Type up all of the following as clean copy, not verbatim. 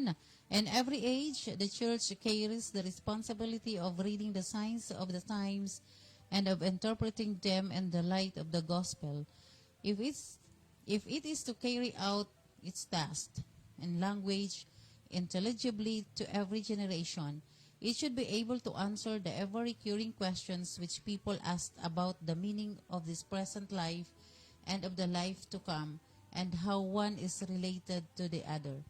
generation. In every age, the Church carries the responsibility of reading the signs of the times and of interpreting them in the light of the gospel. If it is to carry out its task in language intelligibly to every generation, it should be able to answer the ever-recurring questions which people ask about the meaning of this present life and of the life to come, and how one is related to the other.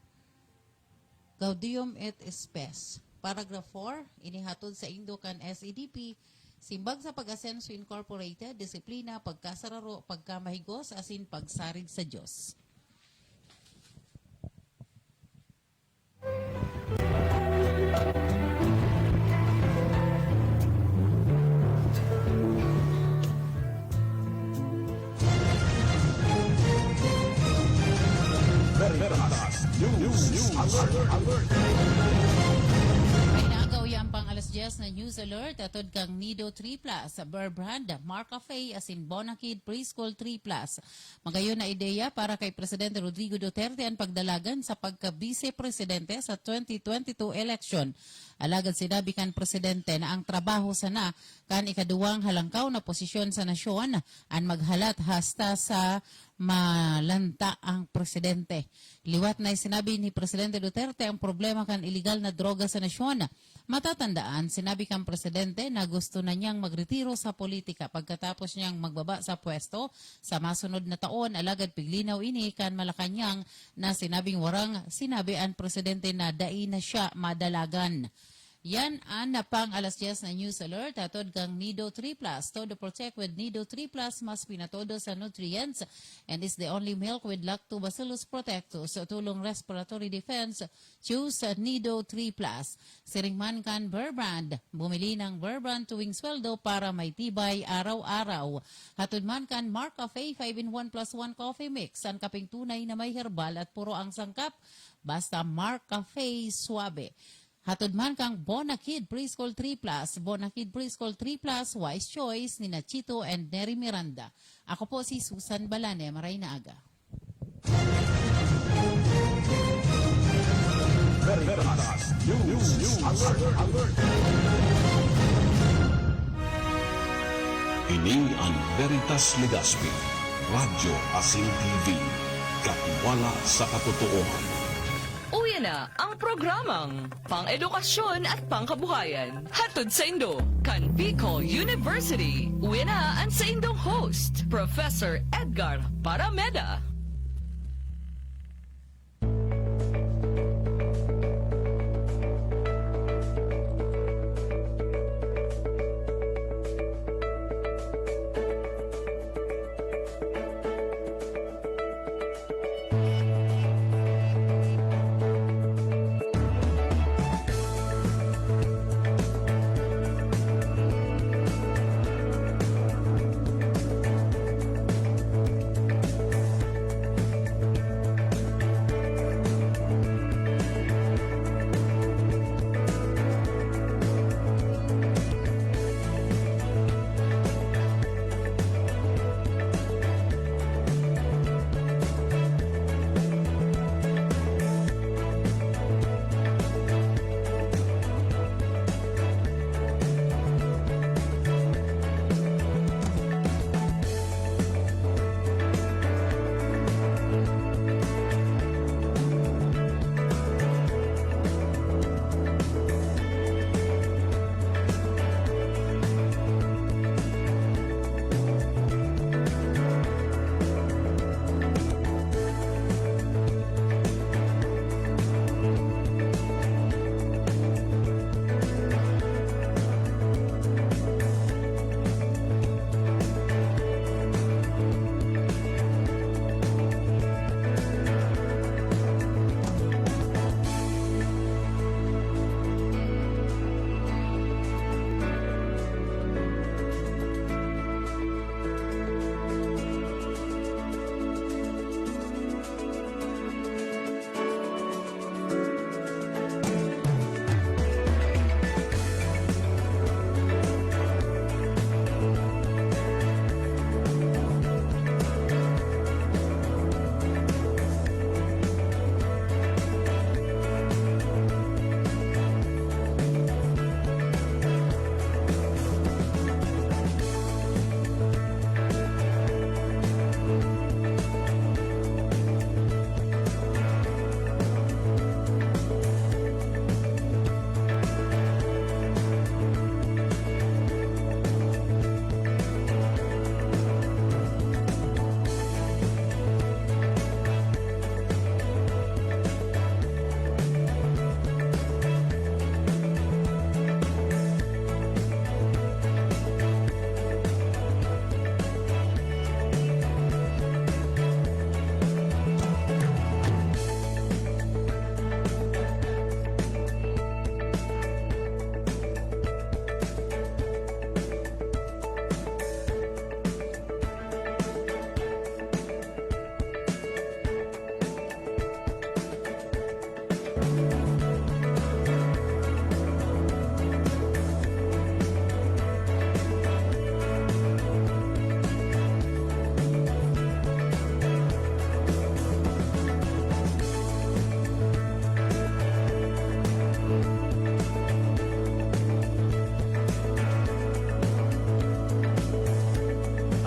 Gaudium et Spes. Paragraph 4, inihatod sa Indo kan SEDP, simbag sa pag-asenso incorporated, disiplina, pagkasararo, pagkamahigos, asin pagsarig sa Diyos. May nagaw yan pang alas 10 na news alert atod kang Nido 3 Plus, Burbrand, Mark Cafe, asin Bonakid Preschool 3 Plus. Magayon na ideya para kay Presidente Rodrigo Duterte ang pagdalagan sa pagka-vice-presidente sa 2022 election. Alagad sinabi kan Presidente na ang trabaho sana kan ikaduwang halangkaw na posisyon sa nasyon ang maghalat hasta sa malanta ang Presidente. Liwat na sinabi ni Presidente Duterte ang problema kan iligal na droga sa nasyon. Matatandaan, sinabi kang Presidente na gusto na niyang magretiro sa politika pagkatapos niyang magbaba sa pwesto sa masunod na taon. Alagad piglinaw ini kan Malacanang na sinabing warang sinabi ang Presidente na dai na siya madalagan. Yan ang napang alas 10 na news alert atod kang Nido 3 Plus. Todo protect with Nido 3 Plus mas pinatodo sa nutrients and is the only milk with Lactobacillus protectus. So, tulong respiratory defense, choose Nido 3 Plus. Siringman kan Burbrand. Bumili ng Burbrand tuwing sweldo para may tibay araw-araw. Hatod man kan Mark Cafe 5-in-1 plus 1 coffee mix. Ang kaping tunay na may herbal at puro ang sangkap. Basta Mark Cafe suabe. Hatod man kang Bonakid Preschool 3 Plus, Bonakid Preschool 3 Plus, Wise Choice ni Nachito and Neri Miranda. Ako po si Susan Balane, maray na aga. Ini ang Veritas Legaspi, Radyo Asin TV, katiwala sa katotohanan. Uwi na ang programang pang-edukasyon at pangkabuhayan. Hatod sa Indo, kan Pico University. Uwi na ang sa Indong host, Professor Edgar Parameda.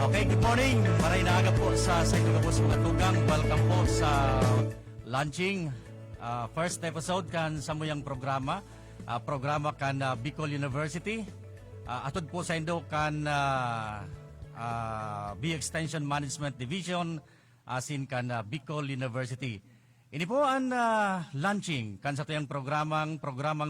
Okay, good morning. Maray na aga po sa inyo po sa mga tugang. Welcome po sa launching first episode kan samuyang programa. Programa kan Bicol University. Atod po sa indo kan B Extension Management Division asin kan Bicol University. Ini po ang launching kan sa tuyang programang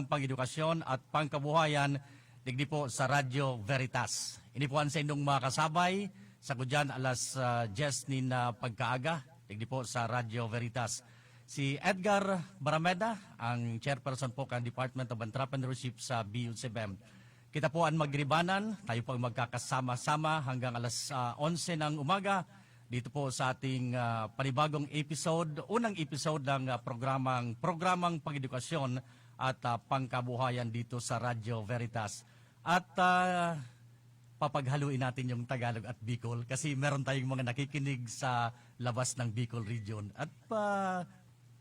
pang-edukasyon at pangkabuhayan digdi po sa Radyo Veritas. Ini po ang sa indong mga kasabay sa kudyan alas 10 nin pagkaaga digdi po sa Radyo Veritas. Si Edgar Barameda, ang chairperson po kan Department of Entrepreneurship sa BUCBM. Kita po ang magribanan, tayo po ang magkakasama-sama hanggang alas 11 ng umaga dito po sa ating panibagong episode, unang episode ng programang pang-edukasyon at pangkabuhayan dito sa Radyo Veritas. At papaghaluin natin yung Tagalog at Bicol kasi meron tayong mga nakikinig sa labas ng Bicol region. At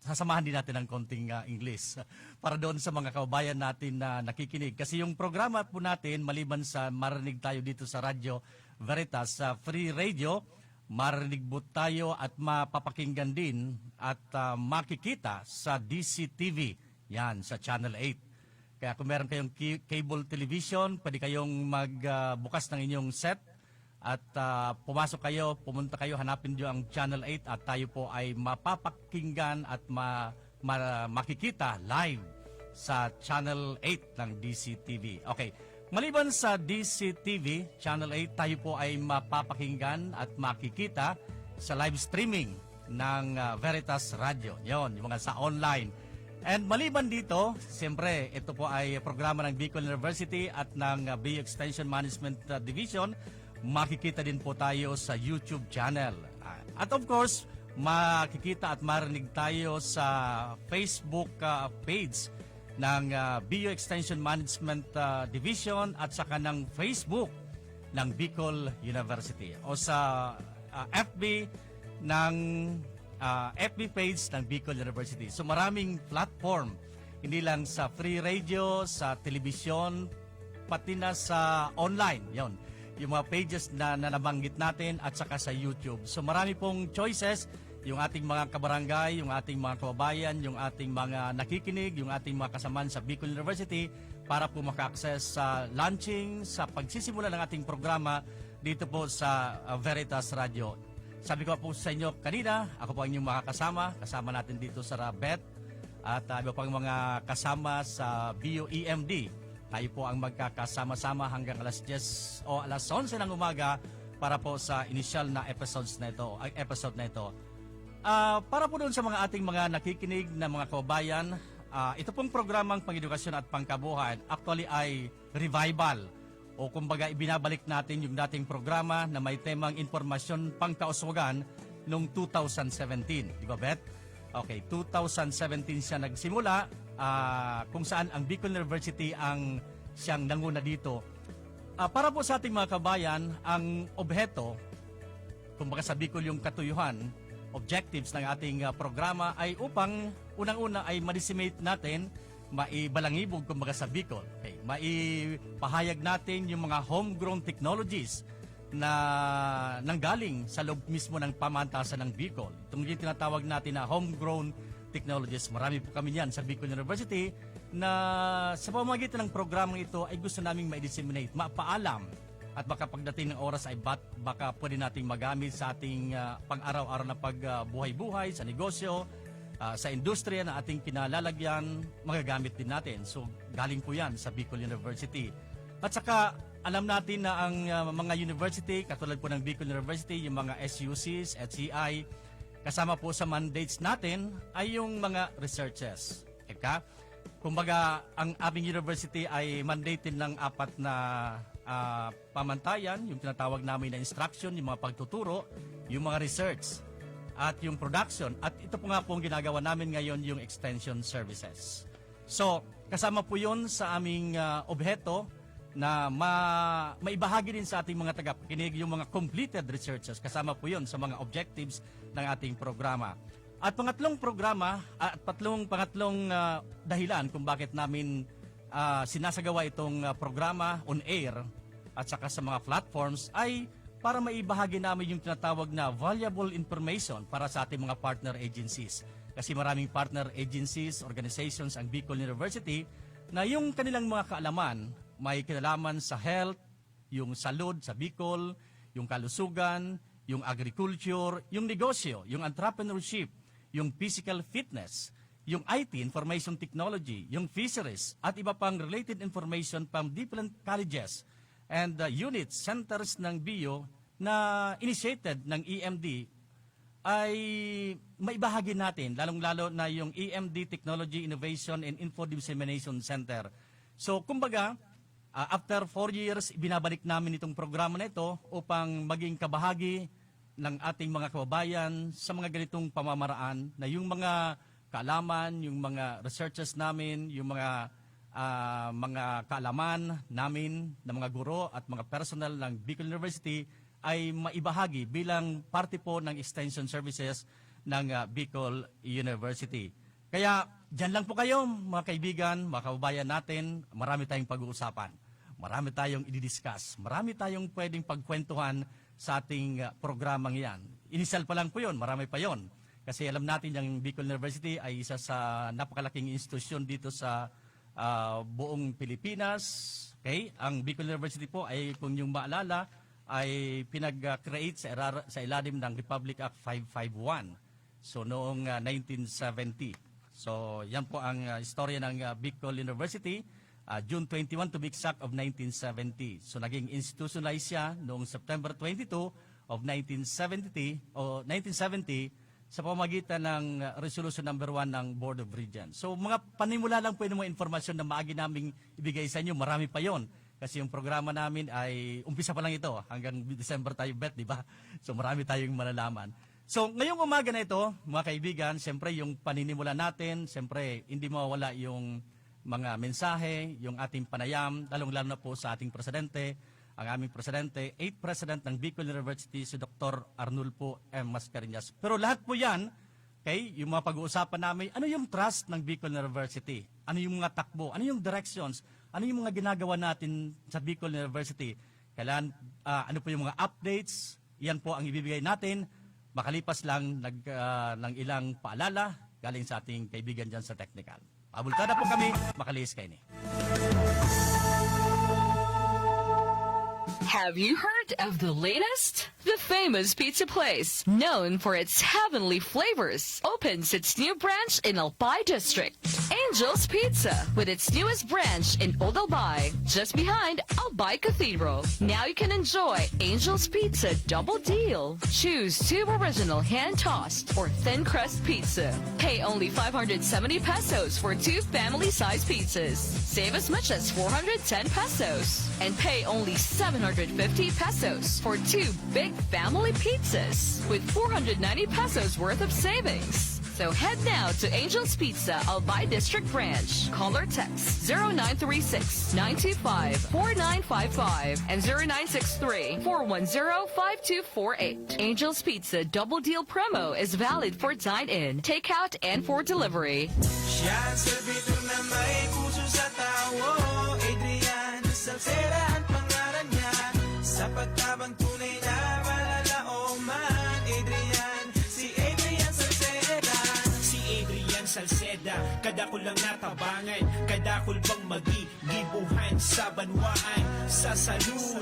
sasamahan din natin ng konting English para doon sa mga kababayan natin na nakikinig. Kasi yung programa po natin, maliban sa marinig tayo dito sa Radyo Veritas, sa free radio, marinig po tayo at mapapakinggan din at makikita sa DCTV, yan, sa Channel 8. Kaya kung meron kayong cable television, pwede kayong magbukas ng inyong set at pumasok kayo, pumunta kayo, hanapin nyo ang Channel 8 at tayo po ay mapapakinggan at makikita live sa Channel 8 ng DCTV. Okay. Maliban sa DCTV, Channel 8, tayo po ay mapapakinggan at makikita sa live streaming ng Veritas Radio. Yon, yung mga sa online. And maliban dito, siyempre, ito po ay programa ng Bicol University at ng B Extension Management Division. Makikita din po tayo sa YouTube channel. At of course, makikita at marinig tayo sa Facebook page ng BU Extension Management Division at saka ng Facebook ng Bicol University o sa FB ng FB page ng Bicol University. So maraming platform, hindi lang sa free radio, sa telebisyon, pati na sa online. Yon, yung mga pages na nabanggit natin at saka sa YouTube. So marami pong choices. Yung ating mga kabarangay, yung ating mga kababayan, yung ating mga nakikinig, yung ating mga kasamaan sa Bicol University para po maka-access sa launching, sa pagsisimula ng ating programa dito po sa Veritas Radio. Sabi ko po sa inyo kanina, ako po ang inyong makakasama, kasama natin dito sa Rabet at iba pang mga kasama sa BUEMD. Tayo po ang magkakasama-sama hanggang alas 10 o alas 11 ng umaga para po sa initial na episode na ito. Para po doon sa mga ating mga nakikinig na mga kababayan, ito pong programang pang-edukasyon at pangkabuhayan actually ay revival o kumbaga ibinabalik natin yung dating programa na may temang informasyon pangkauswagan noong 2017. Di ba, Bet? Okay, 2017 siya nagsimula kung saan ang Bicol University ang siyang nanguna dito. Para po sa ating mga kabayan, ang obheto, kumbaga sa Bicol yung katuyuhan, objectives ng ating programa ay upang unang-una ay ma-disseminate natin, maibalangibog kumbaga sa Bicol. Okay. Maipahayag natin yung mga homegrown technologies na nanggaling sa loob mismo ng pamantasan ng Bicol. Itong yung tinatawag natin na homegrown technologies. Marami po kami yan sa Bicol University na sa pamamagitan ng programang ito ay gusto naming ma-disseminate, mapaalam. At baka pagdating ng oras ay baka pwede nating magamit sa ating pang-araw-araw na pagbuhay-buhay, sa negosyo, sa industriya na ating kinalalagyan, magagamit din natin. So galing po yan sa Bicol University. At saka alam natin na ang mga university, katulad po ng Bicol University, yung mga SUCs, HCI, kasama po sa mandates natin ay yung mga researches. Kumbaga, ang aming university ay mandated ng 4 na pamantayan, yung tinatawag namin na instruction, yung mga pagtuturo, yung mga research, at yung production. At ito po nga po ang ginagawa namin ngayon, yung extension services. So, kasama po yun sa aming obheto na maibahagi din sa ating mga tagapakinig yung mga completed researches. Kasama po yun sa mga objectives ng ating programa. At pangatlong programa, at pangatlong dahilan kung bakit namin sinasagawa itong programa on air at saka sa mga platforms ay para maibahagi namin yung tinatawag na valuable information para sa ating mga partner agencies. Kasi maraming partner agencies, organizations ang Bicol University na yung kanilang mga kaalaman may kinalaman sa health, yung salud sa Bicol, yung kalusugan, yung agriculture, yung negosyo, yung entrepreneurship, yung physical fitness, yung IT, information technology, yung fisheries, at iba pang related information from different colleges and units, centers ng BIO na initiated ng EMD ay maibahagi natin, lalong-lalo na yung EMD Technology Innovation and Info Dissemination Center. So, kumbaga, after 4 years, binabalik namin itong programa na ito upang maging kabahagi ng ating mga kababayan sa mga ganitong pamamaraan na yung mga kaalaman, yung mga researchers namin, yung mga kaalaman namin ng mga guro at mga personal ng Bicol University ay maibahagi bilang parte po ng extension services ng Bicol University. Kaya dyan lang po kayo mga kaibigan, mga kababayan natin, marami tayong pag-uusapan, marami tayong i-discuss, marami tayong pwedeng pagkwentuhan sa ating programang yan. Initial pa lang po yun, marami pa yon. Kasi alam natin yung Bicol University ay isa sa napakalaking institusyon dito sa buong Pilipinas. Okay? Ang Bicol University po ay, kung yung maalala, ay pinag-create sa ilalim ng Republic Act 551. So noong 1970. So yan po ang istorya ng Bicol University. June 21 to be exact of 1970. So naging institutionalized siya noong September 22 of 1970 sa pamamagitan ng Resolution number 1 ng Board of Regents. So mga panimula lang po yung mga informasyon na maagi naming ibigay sa inyo. Marami pa yon. Kasi yung programa namin ay umpisa pa lang ito. Hanggang December tayo bet, di ba? So marami tayong malalaman. So ngayong umaga na ito, mga kaibigan, siyempre yung paninimula natin, siyempre hindi mawawala yung mga mensahe, yung ating panayam, lalong-lalo na po sa ating presidente, ang aming presidente, 8th President ng Bicol University, si Dr. Arnulfo M. Mascareñas. Pero lahat po yan, okay, yung mga pag-uusapan namin, ano yung trust ng Bicol University? Ano yung mga takbo? Ano yung directions? Ano yung mga ginagawa natin sa Bicol University? Kailan, ano po yung mga updates? Yan po ang ibibigay natin. Makalipas lang ng ilang paalala galing sa ating kaibigan dyan sa technical. Abultada po kami, makalihis kayo ni. Have you heard of the latest? The famous pizza place, known for its heavenly flavors, opens its new branch in Albay District. Angel's Pizza, with its newest branch in Old Albay, just behind Albay Cathedral. Now you can enjoy Angel's Pizza Double Deal. Choose 2 original hand-tossed or thin crust pizza. Pay only 570 pesos for 2 family-sized pizzas. Save as much as 410 pesos. And pay only 750 pesos for 2 big family pizzas with 490 pesos worth of savings. So head now to Angel's Pizza Albay District Branch. Call or text 0936-925-4955 and 0963-410-5248. Angel's Pizza Double Deal promo is valid for dine-in, takeout, and for delivery. Siya ang servidor na may puso sa tao, Adrian Salceda ang pangalan niya. Sa pagtabang tunay na malalaoman, si Adrian Salceda. Si Adrian Salceda, kadakol lang natabangan, kadakol bang magigibuhan sa banwaan, sa salud,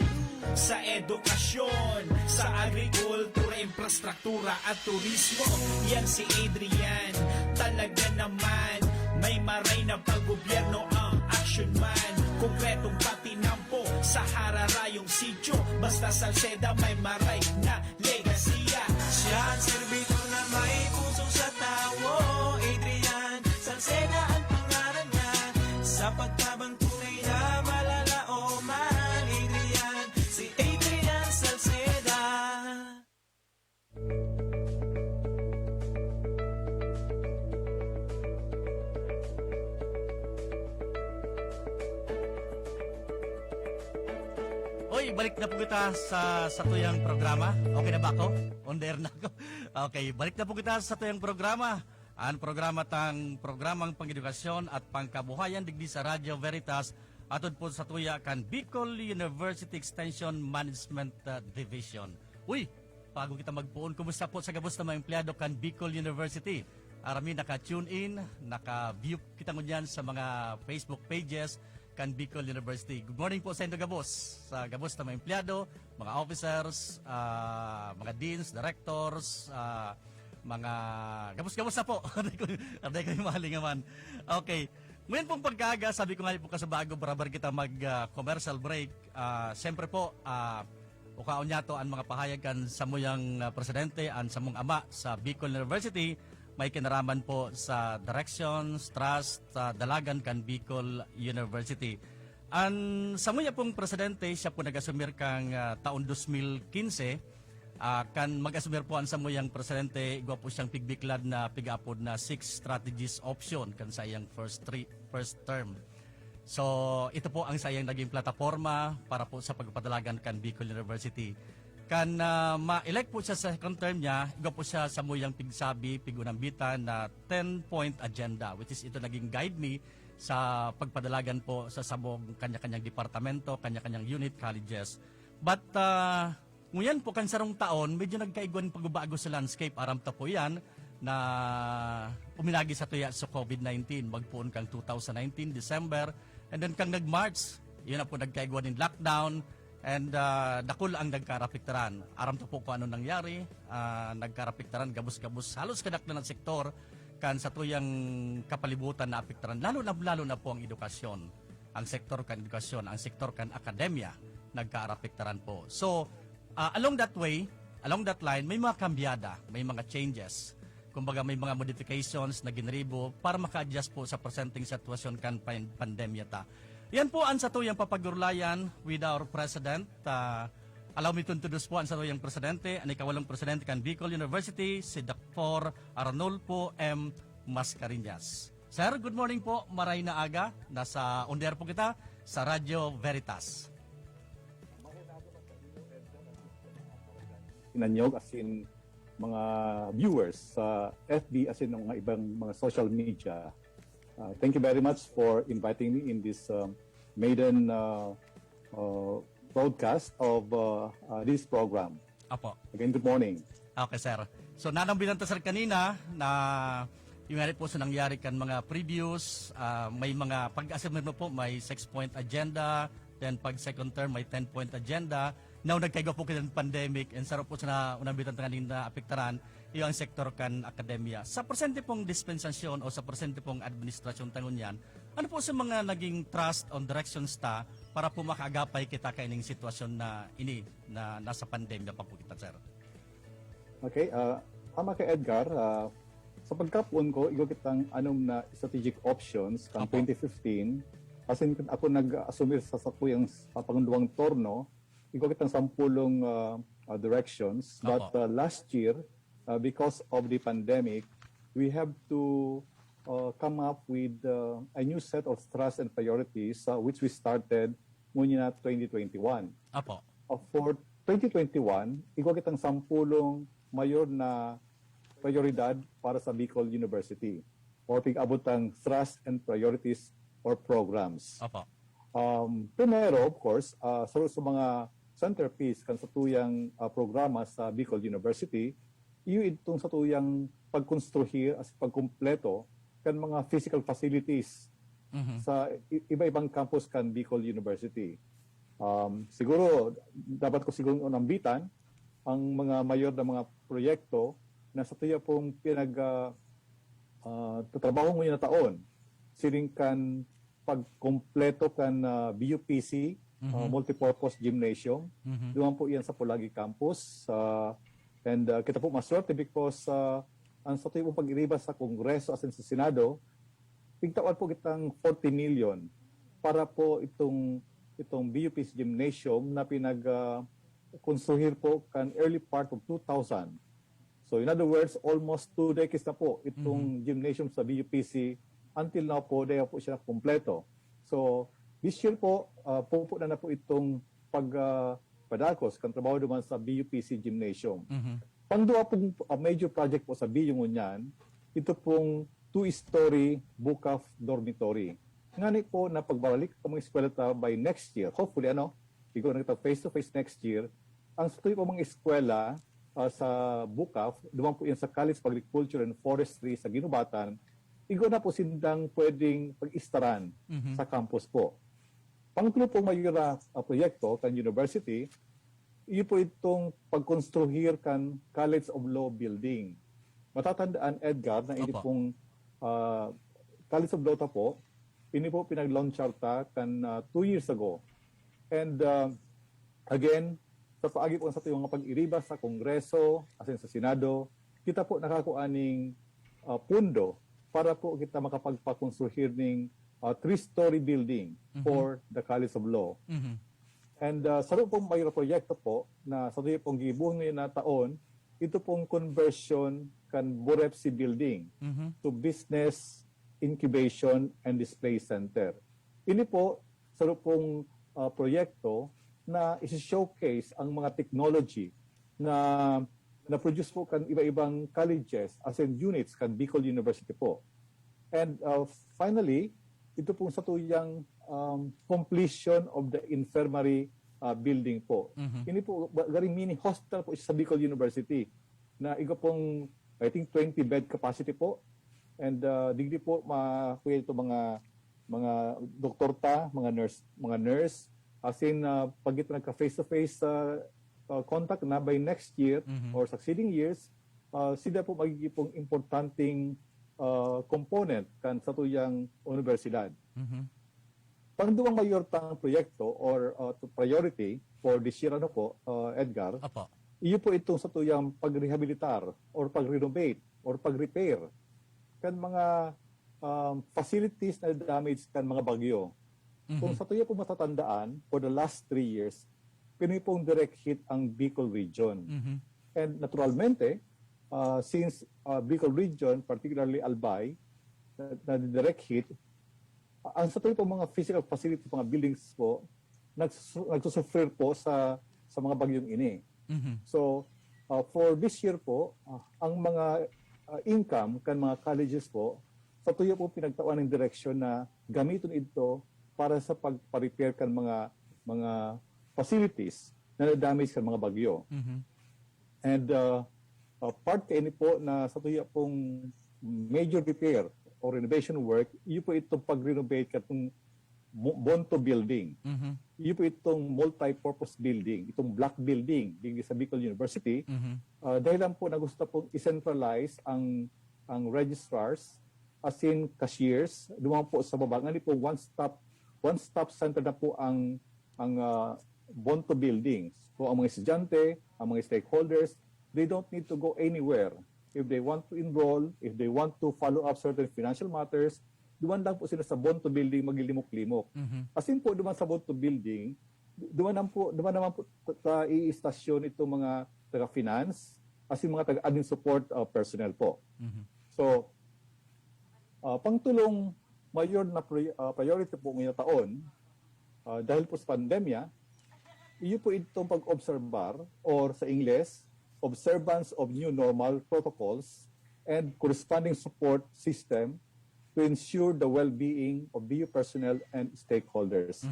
sa edukasyon, sa agrikultura, infrastruktura at turismo. Yan si Adrian, talaga naman may maray na paggobyerno ang action man. Konkretong patinampo sa hararayong sityo, basta Salceda may maray na legasiya. Siya ang servidor na may puso sa tao, Adrian Salceda ang pangalan niya. Sa pagtabang tunay na malalaoman, si Adrian Salceda. Oy, balik na po kita sa tuyang programa. Okay na ba ako? On the air na ako. Okay, balik na po kita sa tuyang programa. Ang programang pangedukasyon at pangkabuhayan digdi sa Radyo Veritas atod po sa tuya kan Bicol University Extension Management Division. Uy, bago kita magpuon, kumusta po sa gabos na mga empleyado kan Bicol University? Arami naka-tune in, naka-view kita ngunyan sa mga Facebook pages kan Bicol University. Good morning po sa inyo gabos, sa gabos na mga empleyado, mga officers, mga deans, directors, mga gabos-gabos na po. Arday ko yung mahalingaman. Okay. Ngayon pong pagkaga, sabi ko nga po kasabago, barabar kita mag-commercial break. Siyempre po, ukaon niya to ang mga pahayag kan sa muyang presidente, ang sa mong ama sa Bicol University, may kinaraman po sa directions, trust, dalagan kan Bicol University. Ang sa muya pong presidente, siya po nag-asumir kang taon 2015, kan mag-asumir po ang sa muyang presidente, igwa po siyang pigbiklad na pig-upod na 6 strategies option kan sa iyang first term. So, ito po ang sayang naging plataforma para po sa pagpadalagan kan Bicol University. Kan ma-elect po siya sa second term niya, igwa po siya sa muyang pigsabi, pigunambitan na 10-point agenda, which is ito naging guide me sa pagpadalagan po sa sabong kanya-kanyang departamento, kanya-kanyang unit, colleges. But ngayon po kan sarong taon, medyo nagkaiguan pagbabago sa landscape. Aramta po yan na uminagi sa tuya sa COVID-19. Magpuon kang 2019, December. And then kang nag-March, yun na po nagkaiguan in lockdown. And dakul ang nagkarapiktaran. Aramta po kung ano nangyari. Nagkarapiktaran, gabos-gabos. Halos kadak na ng sektor kan sa tuyang kapalibutan na apiktaran. Lalo na po ang edukasyon. Ang sektor kan edukasyon, ang sektor kan akademya, nagkarapiktaran po. So, along that way, along that line, may mga kambyada, may mga changes. Kumbaga may mga modifications na ginribo para maka-adjust po sa presenting sitwasyon kan pandemya ta. Yan po ang sa tuyang papagurlayan with our President. Allow me to introduce po ang sa tuyang Presidente, ang ikawalong Presidente kan Bicol University, si Dr. Arnulfo M. Mascareñas. Sir, good morning po. Maray na aga. Nasa on air po kita sa Radyo Veritas. Inanyog as in mga viewers sa FB as in ng mga ibang mga social media. Thank you very much for inviting me in this maiden broadcast of this program. Apo. Again, good morning. Okay, sir. So, nanambilan ta sir kanina na yung nga po sa nangyari kan mga previous, may mga pag-assessment mo po, may 6-point agenda, then pag second term, may 10-point agenda. Now, nagkaiga po kita ng pandemic, and sarap po sa unambitan kanina apektaran, yung sektor kan akademya. Sa presente pong dispensasyon o sa presente pong administrasyon tangon yan, ano po sa mga naging trust on directions ta para po makaagapay kita kaining sitwasyon na ini na nasa pandemya pa po kita, sir? Okay, tama kay Edgar. Sa pagkapon ko, igo kitang anong na strategic options kang Apo. 2015. As in, ako nag-assumir sa sakuyang pangunduang torno, igo kitang sampulong directions. Apo. But last year, because of the pandemic, we have to come up with a new set of trust and priorities which we started muna 2021. Apo. For 2021, igo kitang sampulong mayor na prioridad para sa Bicol University or pig-abot ang trust and priorities or programs. Apo. Primero, of course, sa mga centerpiece kan sa tuyang programa sa Bicol University, itong sa tuyang pagkonstruhi as pagkumpleto kan mga physical facilities sa iba-ibang campus kan Bicol University. Siguro, dapat ko siguro unambitan ang mga mayor na mga proyekto na sa tuya pong tatrabaho mo na taon. Siling kan pagkumpleto kan BUPC, multipurpose gymnasium. Doon po yan sa Pulagi Campus. And kita po maswerte because ang sa tuya pong pag-iriba sa Kongreso as in sa Senado, pigtawan po kitang 40 million para po itong BUPC gymnasium na konstruhir po kan early part of 2000. So in other words, almost 2 decades na po itong gymnasium sa BUPC. Until now po, dahil po siya kompleto. So this year po, pupo na po itong pagpadakos kan trabaho naman sa BUPC gymnasium. Pangduwa pong major project po sa BU ngunyan, ito pong 2-story Bukaf dormitory. ngani po na pagbalik sa mga eskwela by next year, hopefully igo na kita face-to-face next year, ang sa tuyo po mga eskwela sa Bucaf, duman po yan sa College of Agriculture and Forestry sa Ginubatan, igo na po sindang pwedeng pag-istaran sa campus po. Pangtulo po mayura proyekto kan university, iyo po itong pagkonstruhir kan College of Law building. Matatandaan, Edgar, na ini Opo. pong College of Law ta po, ini po pinag-launch ta kan 2 years ago. And again, sa paagi po sa tuyong nga pag-iriba sa Kongreso, asin sa Senado, kita po nakakuaning pundo para po kita makapagpakonstruhir ning 3-story building for the College of Law. And sa doon pong mayroong proyekto po na sa doon pong gibuhon ngayon na taon, ito pong conversion kan Borepsi Building to Business Incubation and Display Center. Ini po sa doon pong proyekto na isi-showcase ang mga technology na na-produce po kan iba-ibang colleges as in units kan Bicol University po. And finally, ito pong sa tuyang completion of the infirmary building po. Ini po, garing mini hospital po sa Bicol University na igo pong, I think, 20-bed capacity po. And digdi po, kuya ito mga doktor ta, mga nurse, as in, pag ito nagka-face-to-face contact na by next year or succeeding years, sila po magiging pong importanteng component kan sa tuyang universidad. Pangduwang mayor tang proyekto or priority for this year Edgar, Opo. iyo po itong sa tuyang pagrehabilitar or pagrenovate or pagrepair kan mga facilities na damaged kan mga bagyo. Kung sa tuyo po matatandaan, for the last 3 years, pinay pong direct hit ang Bicol region. And naturalmente, since Bicol region, particularly Albay, na direct hit, ang sa tuyo po mga physical facilities, mga buildings po, nagsusuffer po sa mga bagyong ini. So, for this year po, ang mga income kan mga colleges po, sa tuyo po pinagtawan ng direksyon na gamitin ito para sa pagpa-repair kan mga facilities na na-damage kan mga bagyo. And part kaini po na sa tuyo pong major repair or renovation work, iyo po itong pag-renovate katong Bonto building. Iyo po itong multi-purpose building, itong block building dito sa Bicol University. Dahil lang po na gusto pong i-centralize ang registrars as in cashiers, dumang po sa baba. Ngayon po one-stop center na po ang Bonto buildings. So ang mga estudyante, ang mga stakeholders, they don't need to go anywhere. If they want to enroll, if they want to follow up certain financial matters, duman lang po sila sa Bonto building magilimok-limok. As in po duman sa Bonto building, duman naman po i-istasyon itong mga taga-finance, as in mga taga-admin support personnel po. So, pangtulong mayor na priority po ngayong taon, dahil po sa pandemya, iyo po itong pag-obserbar or sa Ingles, observance of new normal protocols and corresponding support system to ensure the well-being of BU personnel and stakeholders.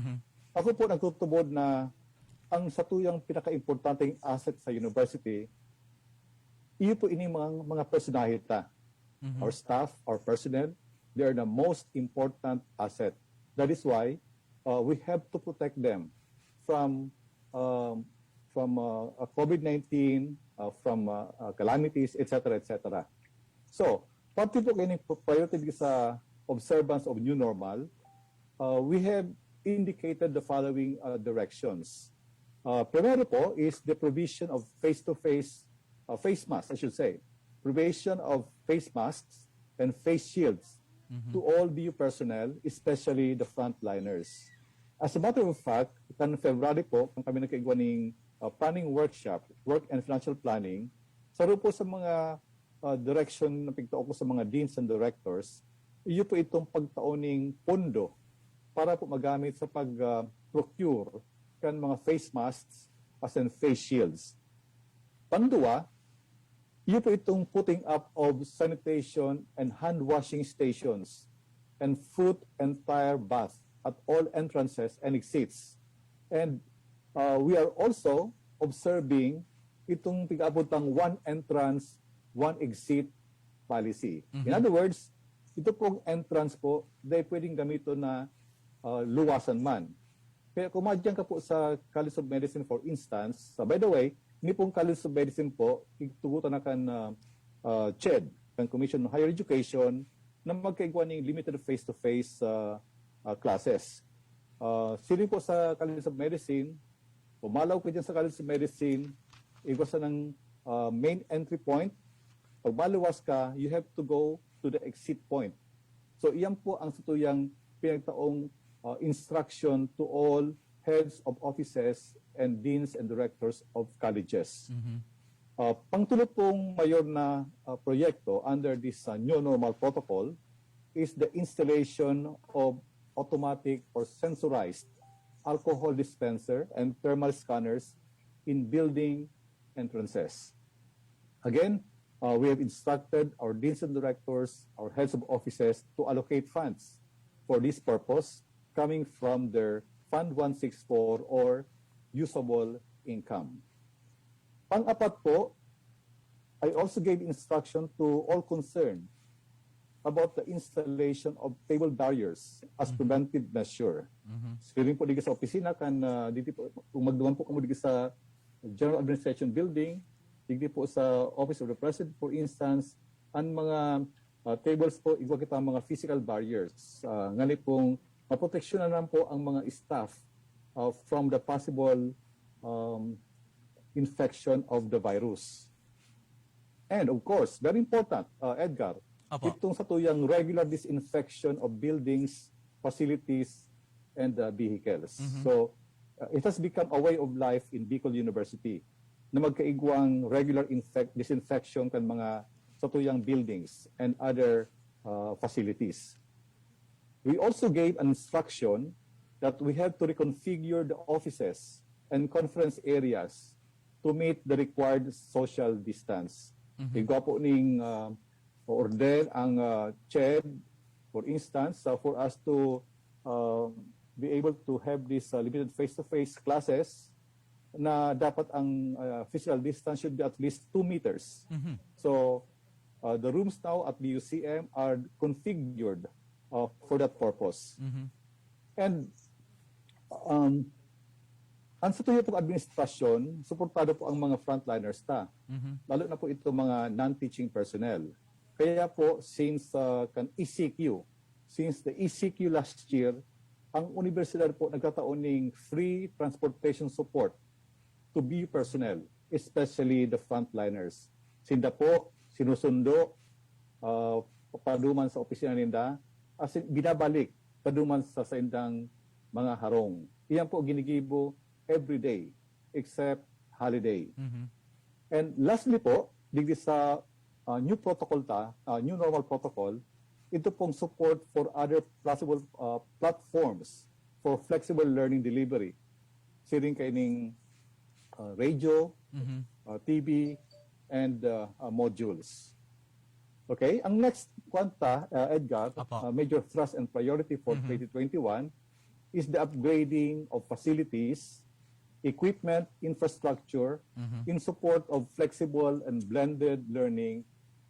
Ako po nagtutubod na ang satuyang pinaka-importanting asset sa university, iyo po ini mga personahita. Our staff, our personnel, they are the most important asset. That is why we have to protect them from COVID-19, from calamities, etc., etc. So, pati po kayo priority sa observance of new normal, we have indicated the following directions. Primero po is the provision of face-to-face face masks, I should say. Provision of face masks and face shields to all BU personnel, especially the frontliners. As a matter of fact, kan February po, kami nagkaigwa ng planning workshop, work and financial planning, saro po sa mga direction na pigtao ko sa mga deans and directors, iyo po itong pagtaoning pondo para po magamit sa pag-procure kan mga face masks as in face shields. Pangduwa, iyo po itong putting up of sanitation and hand washing stations and foot and tire bath at all entrances and exits. And we are also observing itong pag-abot ng one entrance, one exit policy. In other words, ito pong entrance po, dahil pwedeng gamito na luwasan man. Kaya kung madyan ka po sa College of Medicine, for instance, by the way, hindi pong College of Medicine po, itugutan na kan CHED, kan Commission on Higher Education, na magkaigwa ng limited face-to-face classes. Sili po sa College of Medicine, pumalaw ko dyan sa College of Medicine, igwas na ng main entry point. Pag maluwas ka, you have to go to the exit point. So iyan po ang tutuyang pinagtaong instruction to all heads of offices and deans and directors of colleges. Pangtulo pong mayor na proyekto under this new normal protocol is the installation of automatic or sensorized alcohol dispenser and thermal scanners in building entrances. Again, we have instructed our deans and directors, our heads of offices to allocate funds for this purpose coming from their Fund 164 or usable income. Pang-apat po, I also gave instruction to all concerned about the installation of table barriers as preventive measure. Siring po dito sa opisina kan dito po kung magduman po kamo dito sa General Administration Building, dito po sa Office of the President, for instance, ang mga tables po, igwa kita mga physical barriers. Ngali pong maproteksyonan naman po ang mga staff from the possible infection of the virus. And of course, very important, Edgar, Apo. itong sa tuyang regular disinfection of buildings, facilities, and vehicles. So, it has become a way of life in Bicol University na magkaigwang regular disinfection kan mga satuyang buildings and other facilities. We also gave an instruction that we have to reconfigure the offices and conference areas to meet the required social distance. Igwa po ning order ang CHED, for instance, for us to be able to have these limited face-to-face classes na dapat ang physical distance should be at least 2 meters. So, the rooms now at the UCM are configured for that purpose. And ang sa tuyo pong administrasyon, suportado po ang mga frontliners ta. Lalo na po ito mga non-teaching personnel. Kaya po, since the ECQ last year, ang universidad po nagkataon ng free transportation support to BU personnel, especially the frontliners. Sinda po, sinusundo, paduman sa opisina ninda, as in, binabalik, paduman sa indang mga harong. Iyan po ginigibo every day, except holiday. And lastly po, digdi sa new protocol new normal protocol, ito pong support for other possible platforms for flexible learning delivery. Siring kaining radio, TV, and modules. Okay, ang next kwanta, Edgar, major thrust and priority for 2021 is the upgrading of facilities, equipment, infrastructure in support of flexible and blended learning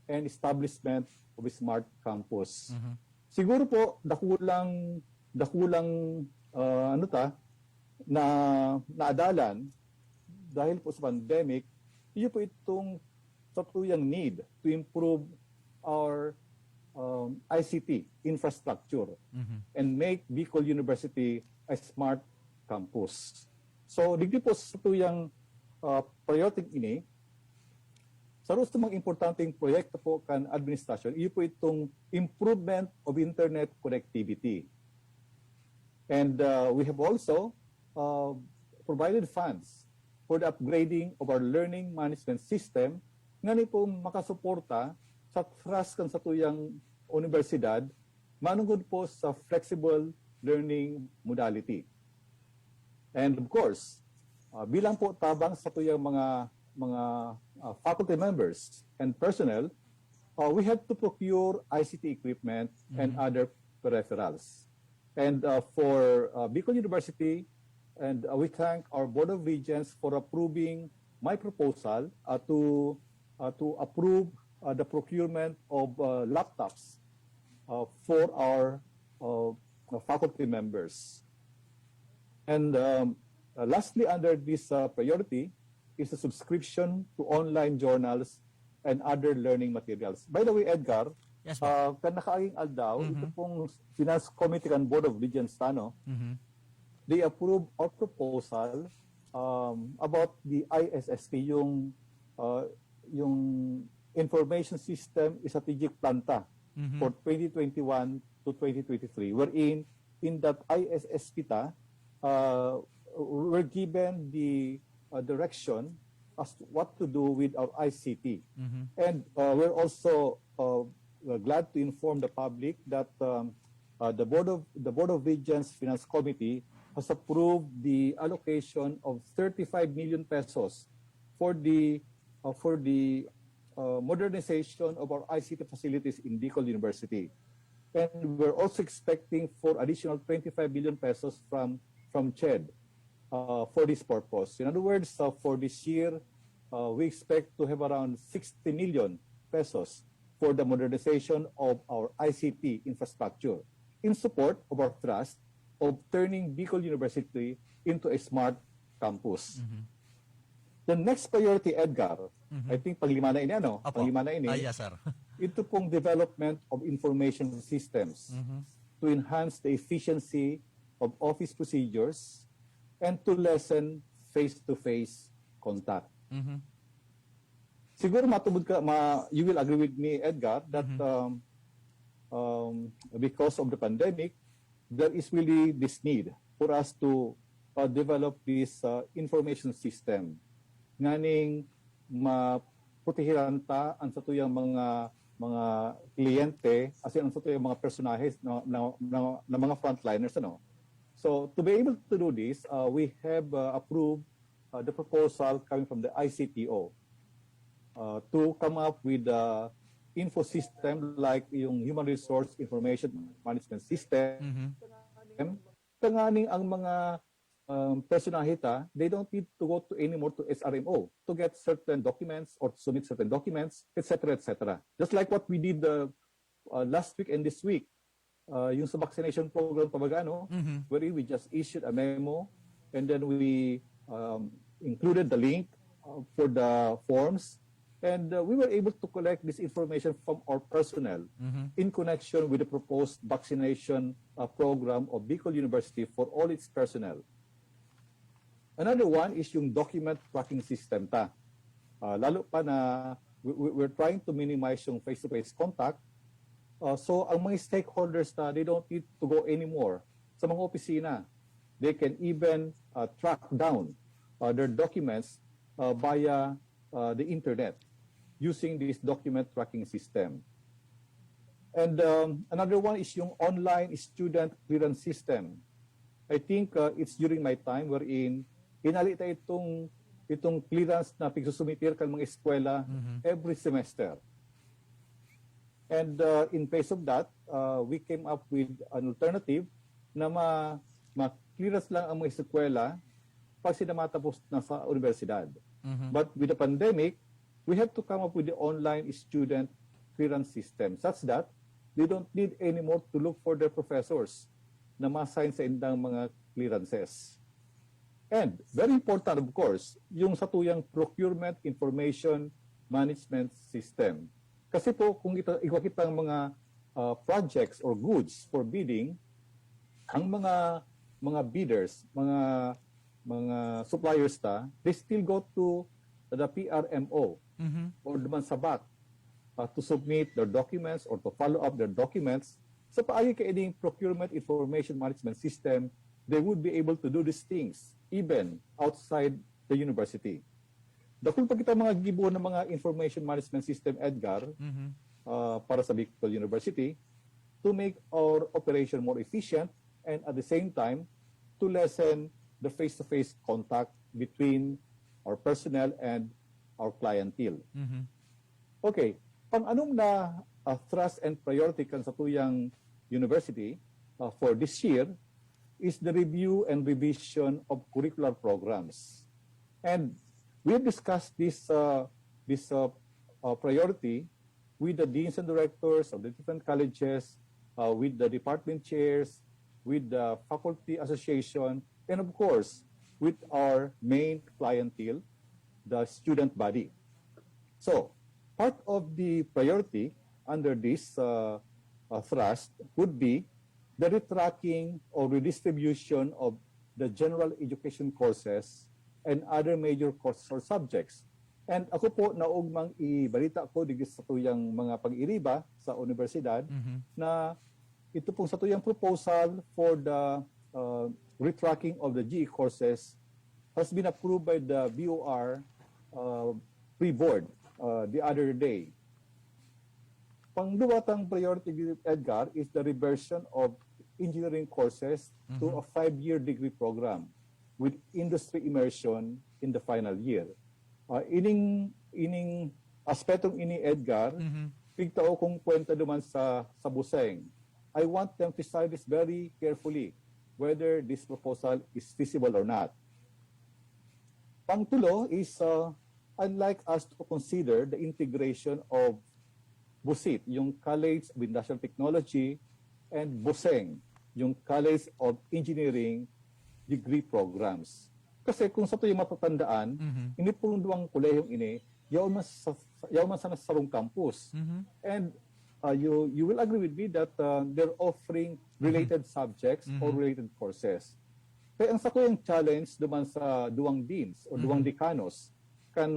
and establishment of a smart campus. Siguro po dakulang na naadalan dahil po sa pandemic, yun po itong satuyang need to improve our ICT infrastructure and make Bicol University a smart campus. So, digdi po sa tuyang priority ini, sa gusto mga importanteng proyekto po kan administrasyon, iyo po itong improvement of internet connectivity. And we have also provided funds for the upgrading of our learning management system nga ni po makasuporta sa thrust kan sa tuyang universidad manungod po sa flexible learning modality. And of course, bilang po tabang sa tuyang mga faculty members and personnel, we have to procure ICT equipment and other peripherals. And for Bicol University, and we thank our Board of Regents for approving my proposal to approve the procurement of laptops for our faculty members. And lastly, under this priority is a subscription to online journals and other learning materials. By the way, Edgar, Yes, po. kan nakaaging aldaw, ito pong Finance Committee and Board of Regents, they approve our proposal about the ISSP, yung Information System Strategic Planta for 2021 to 2023, wherein in that ISSP we're given the direction as to what to do with our ICT. And we're also glad to inform the public that the Board of Regents Finance Committee has approved the allocation of 35 million pesos for the modernization of our ICT facilities in Bicol University. And we're also expecting for additional 25 million pesos from CHED for this purpose. In other words, for this year, we expect to have around 60 million pesos for the modernization of our ICT infrastructure in support of our thrust of turning Bicol University into a smart campus. The next priority, Edgar, I think panglima na ini, ano? Apo. Panglima na ini, Yes, sir. ito pong development of information systems to enhance the efficiency of office procedures and to lessen face-to-face contact. Siguro you will agree with me, Edgar, that because of the pandemic, there is really this need for us to develop this information system. Nganing maprotehiran ta ang satuyang mga kliyente, as in ang satuyang mga personahes na mga frontliners, ano. So to be able to do this, we have approved the proposal coming from the ICTO to come up with info system like yung Human Resource Information Management System. Tanganing ang mga personahita, they don't need to go to anymore to SRMO to get certain documents or to submit certain documents, etc., etc. Just like what we did last week and this week, yung sa vaccination program pabagano, where we just issued a memo and then we included the link for the forms, and we were able to collect this information from our personnel in connection with the proposed vaccination program of Bicol University for all its personnel. Another one is yung document tracking system ta. Lalo pa na we're trying to minimize yung face-to-face contact. So ang mga stakeholders na, they don't need to go anymore sa mga opisina. They can even track down their documents via the internet using this document tracking system. And another one is yung online student clearance system. I think it's during my time wherein inalita itong clearance na pigsusumitir kan mga eskwela every semester. And in place of that, we came up with an alternative na ma-clearance lang ang mga eskwela pag sila matapos na sa universidad. But with the pandemic, we have to come up with the online student clearance system such that they don't need anymore to look for their professors na ma-assign sa indang mga clearances. And very important, of course, yung satuyang procurement information management system. Kasi po, kung ikakita ang mga projects or goods for bidding, ang mga bidders, mga suppliers they still go to the PRMO or the Mansabat to submit their documents or to follow up their documents. Sa paagi kaeding procurement information management system, they would be able to do these things even outside the university. Dakul pa kita mga gibo ng mga information management system, Edgar, para sa Bicol University to make our operation more efficient and at the same time to lessen the face-to-face contact between our personnel and our clientele. Okay, pang anong na thrust and priority kan sa tuyang University for this year is the review and revision of curricular programs. And we have discussed this priority with the deans and directors of the different colleges, with the department chairs, with the faculty association, and of course, with our main clientele, the student body. So, part of the priority under this thrust would be the retracking or redistribution of the general education courses and other major courses or subjects. And ako po, naugmang ibalita ko digit sa tuyang mga pag-iriba sa universidad na ito pong sa tuyang proposal for the retracking of the GE courses has been approved by the BOR pre-board the other day. Pangduwatang priority, Edgar, is the reversion of engineering courses to a 5-year degree program with industry immersion in the final year. Ining aspetong ini, Edgar, pigtao kong kwenta duman sa Buseng. I want to emphasize this very carefully, whether this proposal is feasible or not. Pangtulo is, I'd like us to consider the integration of BUSIT, yung College of Industrial Technology, and Buseng, yung College of Engineering degree programs. Kasi kung sa ito yung matatandaan, ini pong duwang kulehong ini, yaw man sa nasarong campus. And you will agree with me that they're offering related subjects or related courses. Kaya ang sa yung challenge duman sa duwang deans o duwang dekanos kan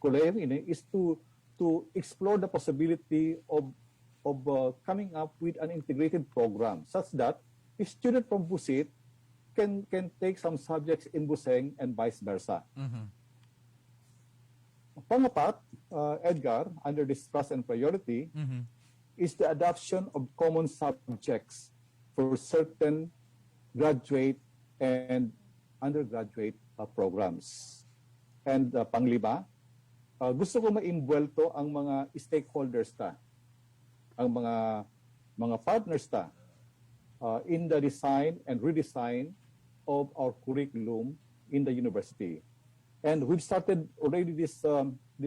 kulehong ini is to explore the possibility of coming up with an integrated program such that a student from Busit can take some subjects in Buseng and vice versa. Pangapat, Edgar, under this trust and priority, is the adoption of common subjects for certain graduate and undergraduate programs. And panglima, gusto ko ma-invuelto ang mga stakeholders ang mga partners in the design and redesign of our curriculum in the university. And we've started already this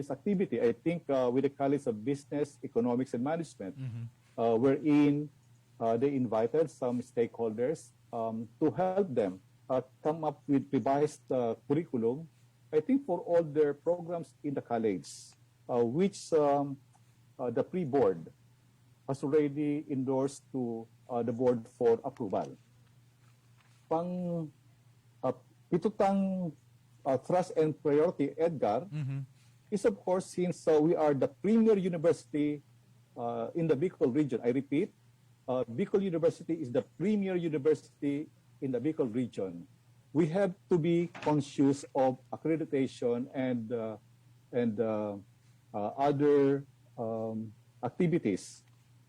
activity, I think, with the College of Business, Economics, and Management, wherein they invited some stakeholders to help them come up with revised curriculum, I think, for all their programs in the college, which the pre-board has already endorsed to the board for approval. Pitutang thrust and priority, Edgar, is of course, since we are the premier university in the Bicol region. I repeat, Bicol University is the premier university in the Bicol region. We have to be conscious of accreditation and other activities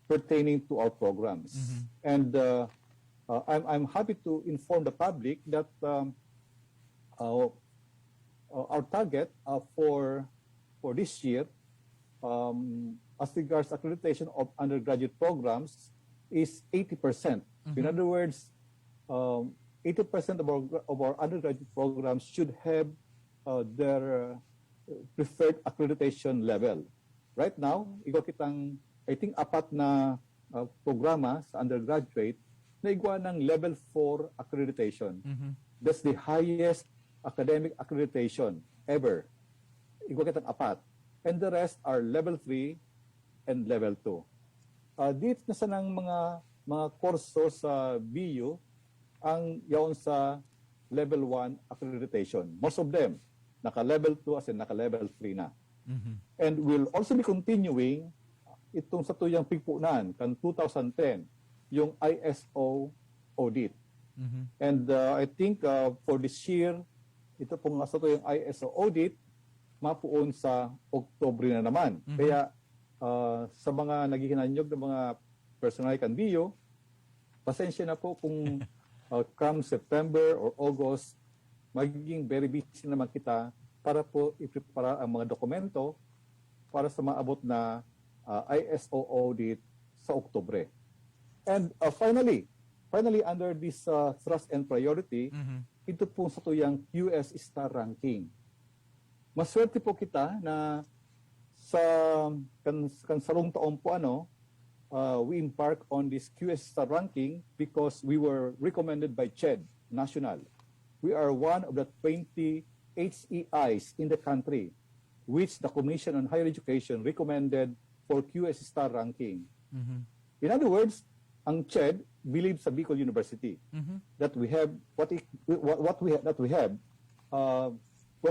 pertaining to our programs. And I'm happy to inform the public that our target for this year, as regards accreditation of undergraduate programs, is 80%. In other words, 80% of our undergraduate programs should have their preferred accreditation level. Right now, ikaw kitang, I think, 4 na programa sa undergraduate na igwa ng level 4 accreditation. That's the highest academic accreditation ever. Igwa kitang 4. And the rest are level 3 and level 2. Dito na sa ng mga kurso sa BU ang yaon sa level 1 accreditation. Most of them, naka-level 2 as in naka-level 3 na. And we'll also be continuing itong sa tuyang pigpunan kan 2010, yung ISO audit. And I think for this year, ito pong sa tuyang ISO audit, mapuon sa Oktubre na naman. Kaya sa mga naghihinanyog ng mga personal kan BU, pasensya na po kung come September or August, magiging very busy naman kita para po i-prepare ang mga dokumento para sa maabot na ISO audit sa Oktubre. And finally, under this thrust and priority, ito po sa tuyang QS Star Ranking. Maswerte po kita na sa kansarong taon po we embark on this QS Star Ranking because we were recommended by CHED National. We are one of the 20 HEIs in the country which the Commission on Higher Education recommended for QS Star Ranking. In other words, ang CHED believes sa Bicol University that we have what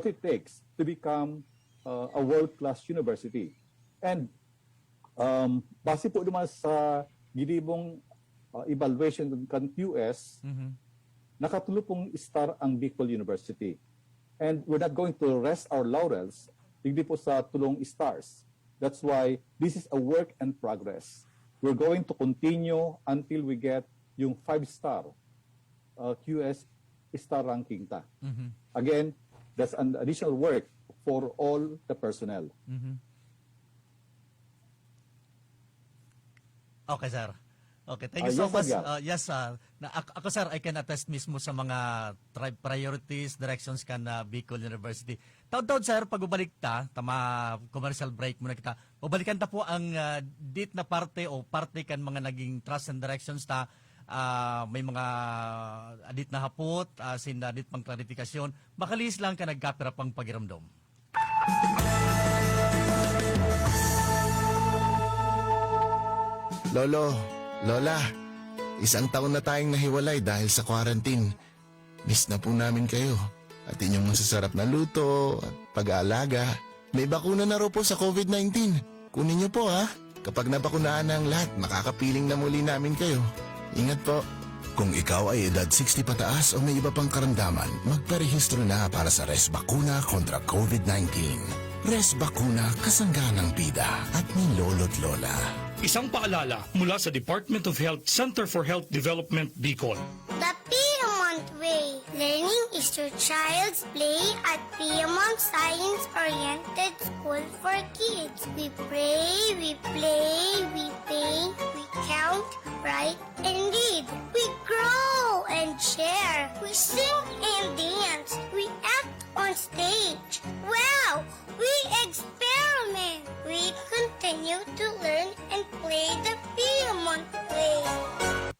it takes to become a world-class university. And base po naman sa gidibong evaluation ng QS, nakatulo pong star ang Bicol University. And we're not going to rest our laurels digdi po sa tulong stars. That's why this is a work in progress. We're going to continue until we get yung 5-star QS star ranking ta. Again, that's an additional work for all the personnel. Okay, sir. Okay, thank you so Yes, much. sir. Yes, ako, sir, I can attest mismo sa mga priorities, directions kan Bicol University. Taon-taon, sir, pag ubalik ta, tama commercial break muna kita, ubalikan ta po ang dit na parte o parte kan mga naging trust and directions ta, may mga adit na hapot, sin adit pang klarifikasyon, makalis lang ka nagkapira pang pagiramdom. Lolo, Lola, isang taon na tayong nahiwalay dahil sa quarantine. Miss na po namin kayo at inyong masasarap na luto at pag-aalaga. May bakuna na raw po sa COVID-19. Kunin niyo po ha. Kapag nabakunaan na ang lahat, makakapiling na muli namin kayo. Ingat po. Kung ikaw ay edad 60 pataas o may iba pang karamdaman, magparehistro na para sa Res Bakuna kontra COVID-19. Res Bakuna, kasangganang bida at ni lolo't lola. Isang paalala mula sa Department of Health Center for Health Development, Bicol. The Piedmont Way. Learning is your child's play at Piedmont Science-Oriented School for Kids. We pray, we play, we paint, we count, write, and read. We grow and share. We sing and dance. We act on stage. Wow! We experiment. We continue to learn and play the Piedmont Way.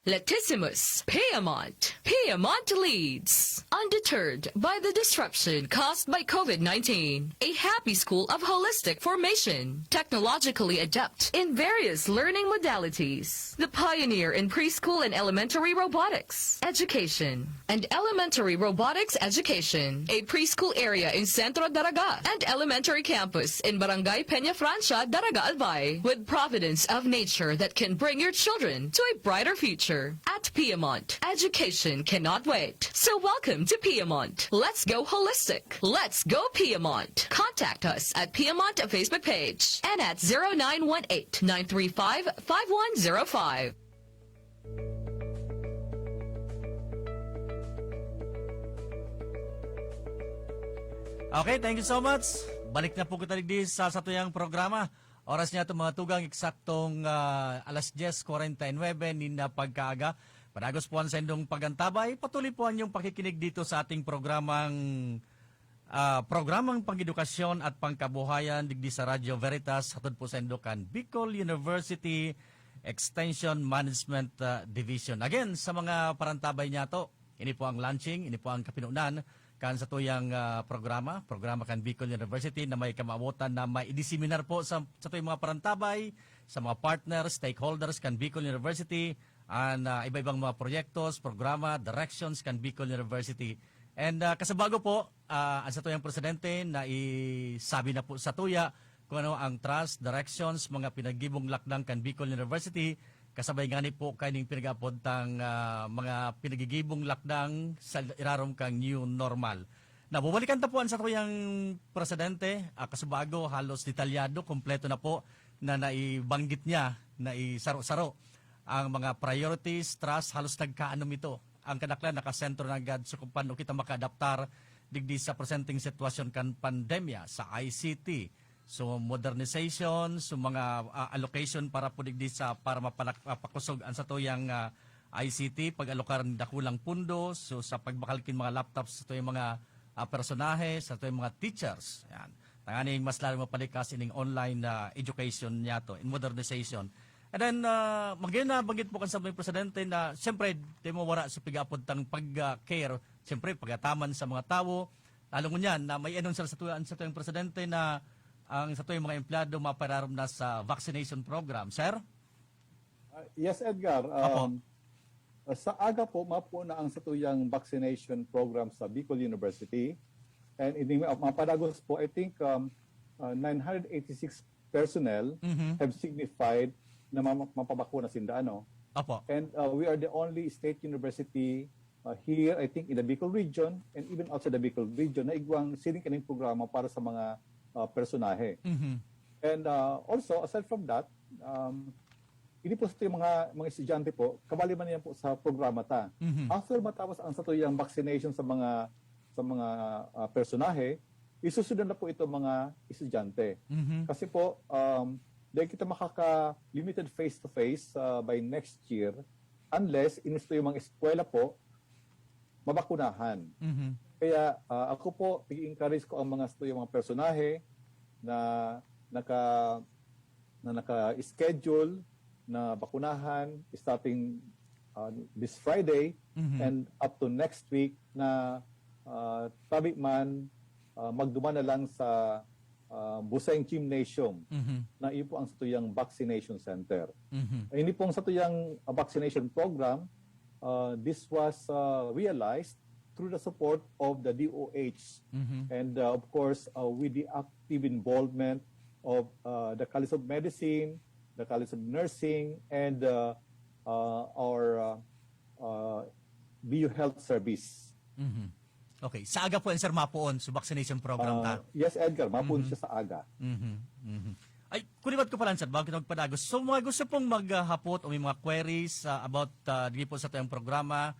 Latissimus, Piedmont. Piedmont leads. Undeterred by the disruption caused by COVID-19. A happy school of holistic formation. Technologically adept in various learning modalities. The pioneer in preschool and elementary robotics education. And elementary robotics education. A preschool area in Centro Daraga. And elementary campus in Barangay Peña Francia, Daraga Albay. With providence of nature that can bring your children to a brighter future. At Piedmont, education cannot wait. So welcome to Piedmont. Let's go holistic. Let's go Piedmont. Contact us at Piedmont Facebook page and at 0918-935-5105. Okay, thank you so much. Balik na po kita digdi sa satuyang programa. Oras niya ito mga tugang eksaktong alas 10:49 nin na pagkaaga. Panagos po sa indong pagantabay. Patuloy po ang inyong pakikinig dito sa ating programang pang-edukasyon at pangkabuhayan digdi sa Radyo Veritas hatod po sa Indokan Bicol University Extension Management Division. Again, sa mga parantabay niya to, ini po ang launching, ini po ang kapinunan kan sa tuyang programa kan Bicol University na may kamabutan na may idiseminar po sa tuyang mga parantabay, sa mga partners, stakeholders kan Bicol University, and iba-ibang mga proyektos, programa, directions kan Bicol University. And kasabago po, ang sa tuyang presidente na isabi na po sa tuya kung ano ang trust, directions, mga pinagibong lakdang kan Bicol University. Kasabay nga ni po kaning pinag-apod tang mga pinagigibong lakdang sa irarom kang new normal. Nabubalikan ta po ang sa tuyang presidente, kasabago halos detalyado, kompleto na po na naibanggit niya, naisaro-saro ang mga priorities, trust, halos nagkaanom ito. Ang kadaklan nakasentro na agad so kung paano kita maka-adaptar digdi sa presenting sitwasyon kan pandemya sa ICT, So modernization, so mga allocation para po digdi sa para mapakusog ang sa tuyang ICT, pag-alokar ng dakulang pundo, so sa pagbakalkin mga laptops sa tuyang mga personahe, sa tuyang mga teachers. Yan. Tanganing mas lalo mapalikas ining online education niya to, in modernization. And then, banggit po kan sa mga presidente na siyempre, di mo wala sa pag-apod ng pag-care, siyempre, pagataman sa mga tao, lalo mo niyan na may anon sa tuyang presidente na ang sa tuyang mga empleyado mapararam na sa vaccination program. Sir? Yes, Edgar. Apo. Sa aga po, mapo na ang satuyang vaccination program sa Bicol University. And in Mapadagos po, I think 986 personnel have signified na mapabakuna sinda. Apo. And we are the only state university here, I think, in the Bicol region and even outside the Bicol region na igwang sining kaning programa para sa mga personahe. And also, aside from that, hindi po sa yung mga estudyante po, kabali man yan po sa programa ta. After matapos ang satuyang vaccination sa mga personahe, isusunod na po ito mga estudyante. Kasi po, dahil kita makaka-limited face-to-face by next year, unless inisto yung mga eskwela po, mabakunahan. Kaya ako po, i-encourage ko ang mga personahe na naka-schedule na bakunahan starting this Friday and up to next week na tabi man magduman na lang sa Buseng Gymnasium na iyo po ang satuyang vaccination center. Ini po ang satuyang vaccination program, this was realized through the support of the DOH and of course with the active involvement of the College of Medicine, the College of Nursing, and our BU Health Service. Okay. Sa aga po yan, sir, mapuon sa vaccination program ta? Yes, Edgar, mapuon siya sa aga. Ay, kulibat ko pala, sir, bago kita magpadagos. So, mga gusto pong maghapot o may mga queries about di po sa tuyang programa,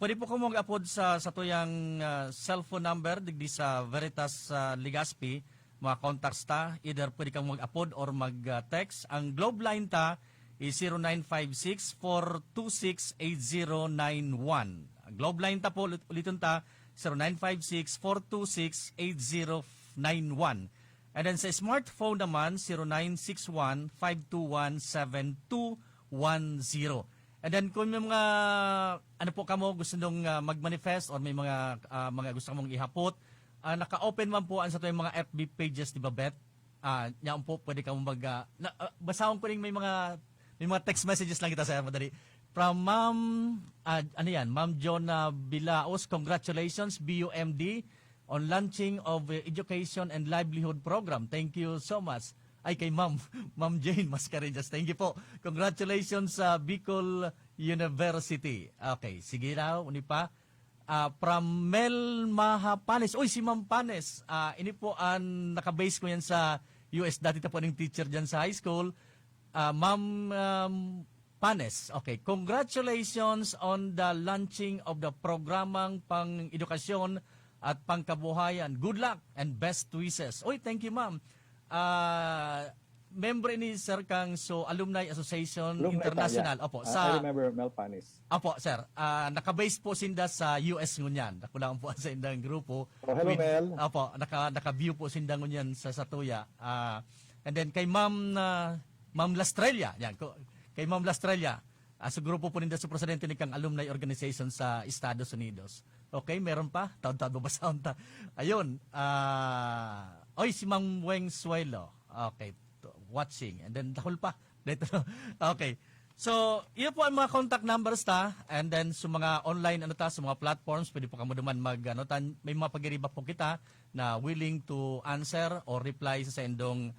pwede po kong mag-upload sa tuyang cellphone number digdi sa Veritas Legazpi, mga contacts ta, either pwede kang mag-upload or mag-text. Ang Globe line ta is 0956-426-8091. Ang Globe line ta po, ulitin ta, 0956-426-8091. And then sa smartphone naman, 0961-521-7210. And then kung may mga, ano po kamo, gusto nung mag-manifest or may mga gusto mong ihapot, naka-open man po ang sa tuyong mga FB pages, di ba, Bet? Yan po, pwede ka mag... basahon ko rin may mga text messages lang kita, sir, madali. From Ma'am, Ma'am Jonah Bilaos, congratulations, BUMD, on launching of Education and Livelihood Program. Thank you so much. Ay, kay Ma'am Jane Mascarenhas. Thank you po. Congratulations sa Bicol University. Okay, sige na, uni pa. From Mel Mahapanes. Uy, si Ma'am Panes. Ini po ang nakabase ko yan sa US. Dati ta po ng teacher dyan sa high school. Ma'am Panes. Okay. Congratulations on the launching of the programang pang-edukasyon at pangkabuhayan. Good luck and best wishes. Uy, thank you, Ma'am. Member ni Sir Kang Alumni Association International. Yeah. Opo, I remember Mel Panis. Opo, sir. Nakabase po sinda sa US ngunyan. Nakulaan po sa indang grupo. Oh, hello, Mel. Opo, naka-view po sinda ngunyan sa Satuya. And then kay Ma'am Lastrella. Yan, kay Ma'am Lastrella. Sa grupo po ninda sa presidente ni Kang Alumni Organization sa Estados Unidos. Okay, meron pa? Taon-taon babasahon ta. Ayun. Oy, si Ma'am Weng Suelo. Okay, watching. And then, dahol pa. Okay. So, yun po ang mga contact numbers ta. And then, sa mga online, sa mga platforms, pwede po kamo duman may mga pag-iriba po kita na willing to answer or reply sa sendong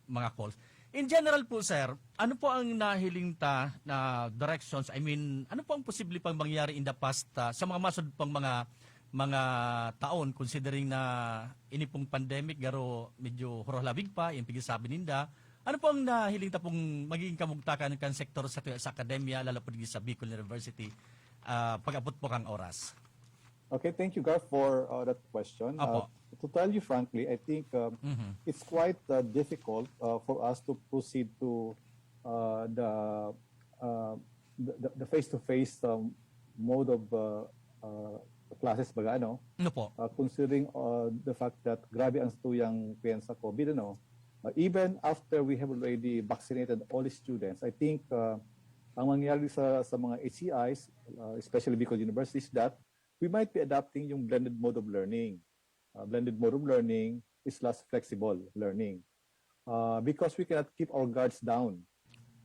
mga calls. In general po, sir, ano po ang nahiling ta na directions? I mean, ano po ang posible pang mangyari in the past sa mga masod pang mga taon, considering na ini pong pandemic, garo medyo horolabig pa, yung pigisabi ninda. Ano po ang nahiling ta pong magiging kamugtakan ng sektor sa akademya, lalo po sa Bicol University, pag-abot po kang oras? Okay, thank you, Gar, for that question. Apo. to tell you frankly, I think it's quite difficult for us to proceed to uh, the, the face-to-face mode of classes baga, ano? Ano po? Considering the fact that grabe ang tuyang kuyan sa COVID, ano? Even after we have already vaccinated all the students, I think ang mangyayari sa mga HCIs, especially Bicol University, is that we might be adapting yung blended mode of learning. Blended mode of learning is less flexible learning. Because we cannot keep our guards down.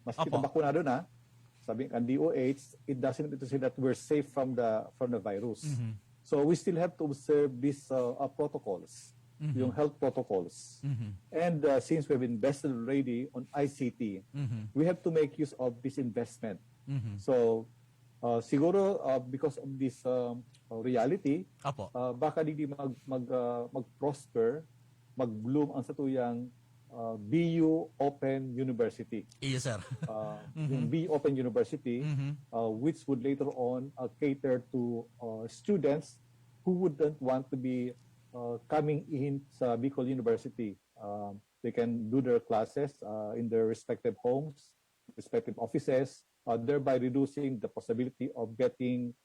Mas kita Opo. bakunado na, sabi ang DOH, it doesn't mean to say that we're safe from the virus. So we still have to observe these protocols, yung health protocols. And since we've invested already on ICT, we have to make use of this investment. So siguro because of this reality, Apo. baka hindi mag-prosper, mag-bloom ang satuyang BU Open University. Yes, sir. Yung BU Open University, which would later on cater to students who wouldn't want to be coming in sa Bicol University. They can do their classes in their respective homes, respective offices, thereby reducing the possibility of getting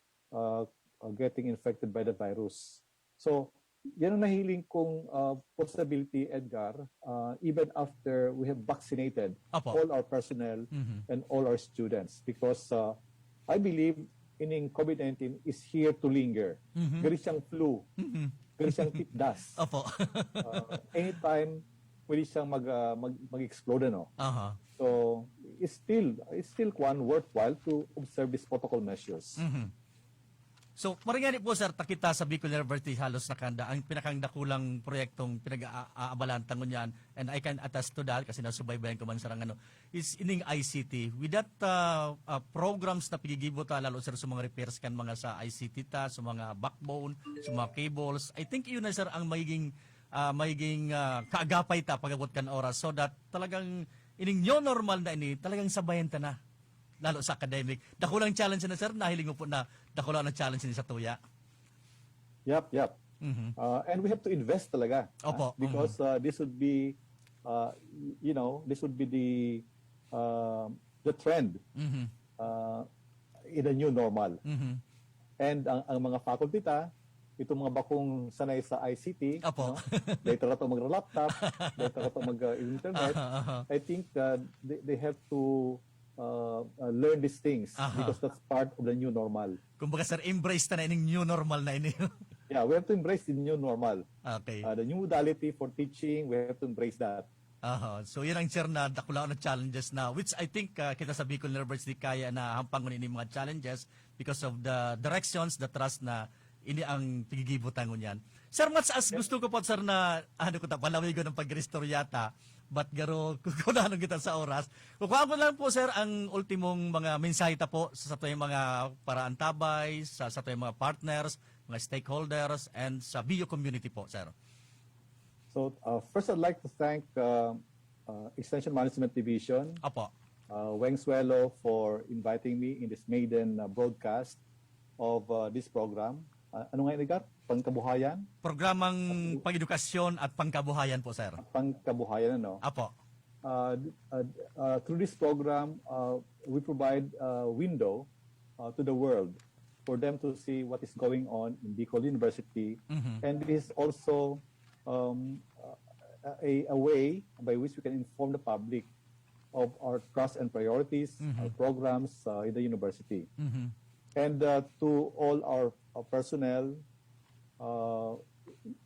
infected by the virus. So, yan ang nahiling kong possibility, Edgar, even after we have vaccinated Apo. all our personnel and all our students. Because I believe ining COVID-19 is here to linger. Gari siyang flu. Gari siyang titdas. Opo. Anytime, pwede siyang mag-explode, no? Aha. So, it's still one worthwhile to observe these protocol measures. So, maringani po sir, takita sa Bicol University halos nakanda ang pinakangdakulang proyektong pinag-aabalan tangon yan, and I can attest to that kasi nasubaybayan ko man sarang is ining ICT. With that programs na pigigibot lalo sir sa mga repairs kan mga sa ICT ta, sa mga backbone, sa mga cables, I think yun na sir ang magiging kaagapay ta pagabot kan oras so that talagang ining new normal na ini talagang sabayan ta na. Lalo sa academic. Dakulang challenge na sir, nahiling mo po na dakulang na challenge ni sa tuya. Yep. And we have to invest talaga. Opo. Because this would be, this would be the trend in the new normal. And ang mga faculty itong mga bakong sanay sa ICT, Opo. later na ito mag-laptop, later na ito mag-internet, I think they have to learn these things because that's part of the new normal. Kumbaga sir, embrace ta na ining new normal na ini. Yeah, we have to embrace the new normal. Okay. The new modality for teaching, we have to embrace that. So yun ang sir na dakulaan na challenges na which I think kita sa Bicol University kaya na hampangon ini mga challenges because of the directions, the trust na ini ang pigigibutan ngunyan. Sir, mas as gusto ko po sir na palaway ko ng pag-restoryata but garo kukunahan kita sa oras. Kukuha ko lang po sir ang ultimong mga mensahe ta po sa tuyong mga paraantabay, sa tuyong mga partners, mga stakeholders and sa BU community po sir. So first I'd like to thank Extension Management Division, Apo. Weng Suelo for inviting me in this maiden broadcast of this program. Ano nga Edgar? Pangkabuhayan? Programang pang-edukasyon at pangkabuhayan po sir. Pangkabuhayan, ano? Apo. Through this program, we provide a window to the world for them to see what is going on in Bicol University. And it is also a way by which we can inform the public of our trust and priorities, our programs in the university. And to all our personnel,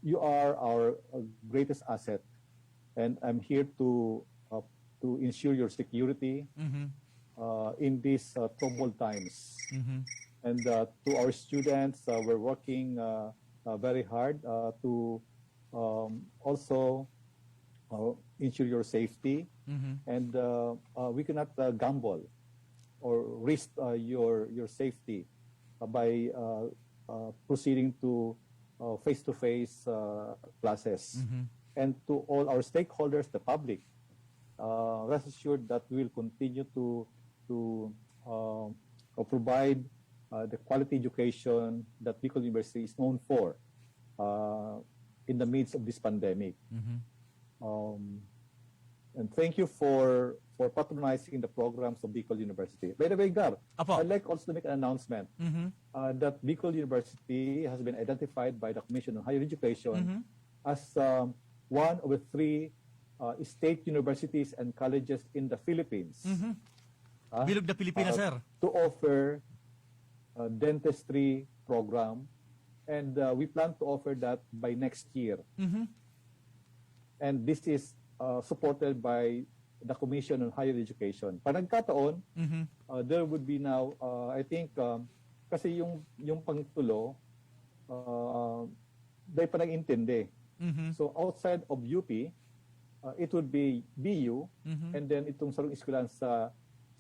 you are our greatest asset. And I'm here to ensure your security in these troubled times. And to our students, we're working very hard to also ensure your safety. And we cannot gamble or risk your safety by proceeding to face-to-face classes. And to all our stakeholders, the public, rest assured that we will continue to provide the quality education that Bicol University is known for. in the midst of this pandemic. And thank you for patronizing the programs of Bicol University. By the way, Gar, Apo. I'd like also to make an announcement that Bicol University has been identified by the Commission on Higher Education as one of the 3 state universities and colleges in the Philippines Bilog na Pilipinas, sir. to offer a dentistry program. And we plan to offer that by next year. And this is supported by the Commission on Higher Education. Pag nagkataon, there would be now, I think, kasi yung pangtulo, dahil pa nag-intindi. So outside of UP, it would be BU, and then itong sarong eskwelahan sa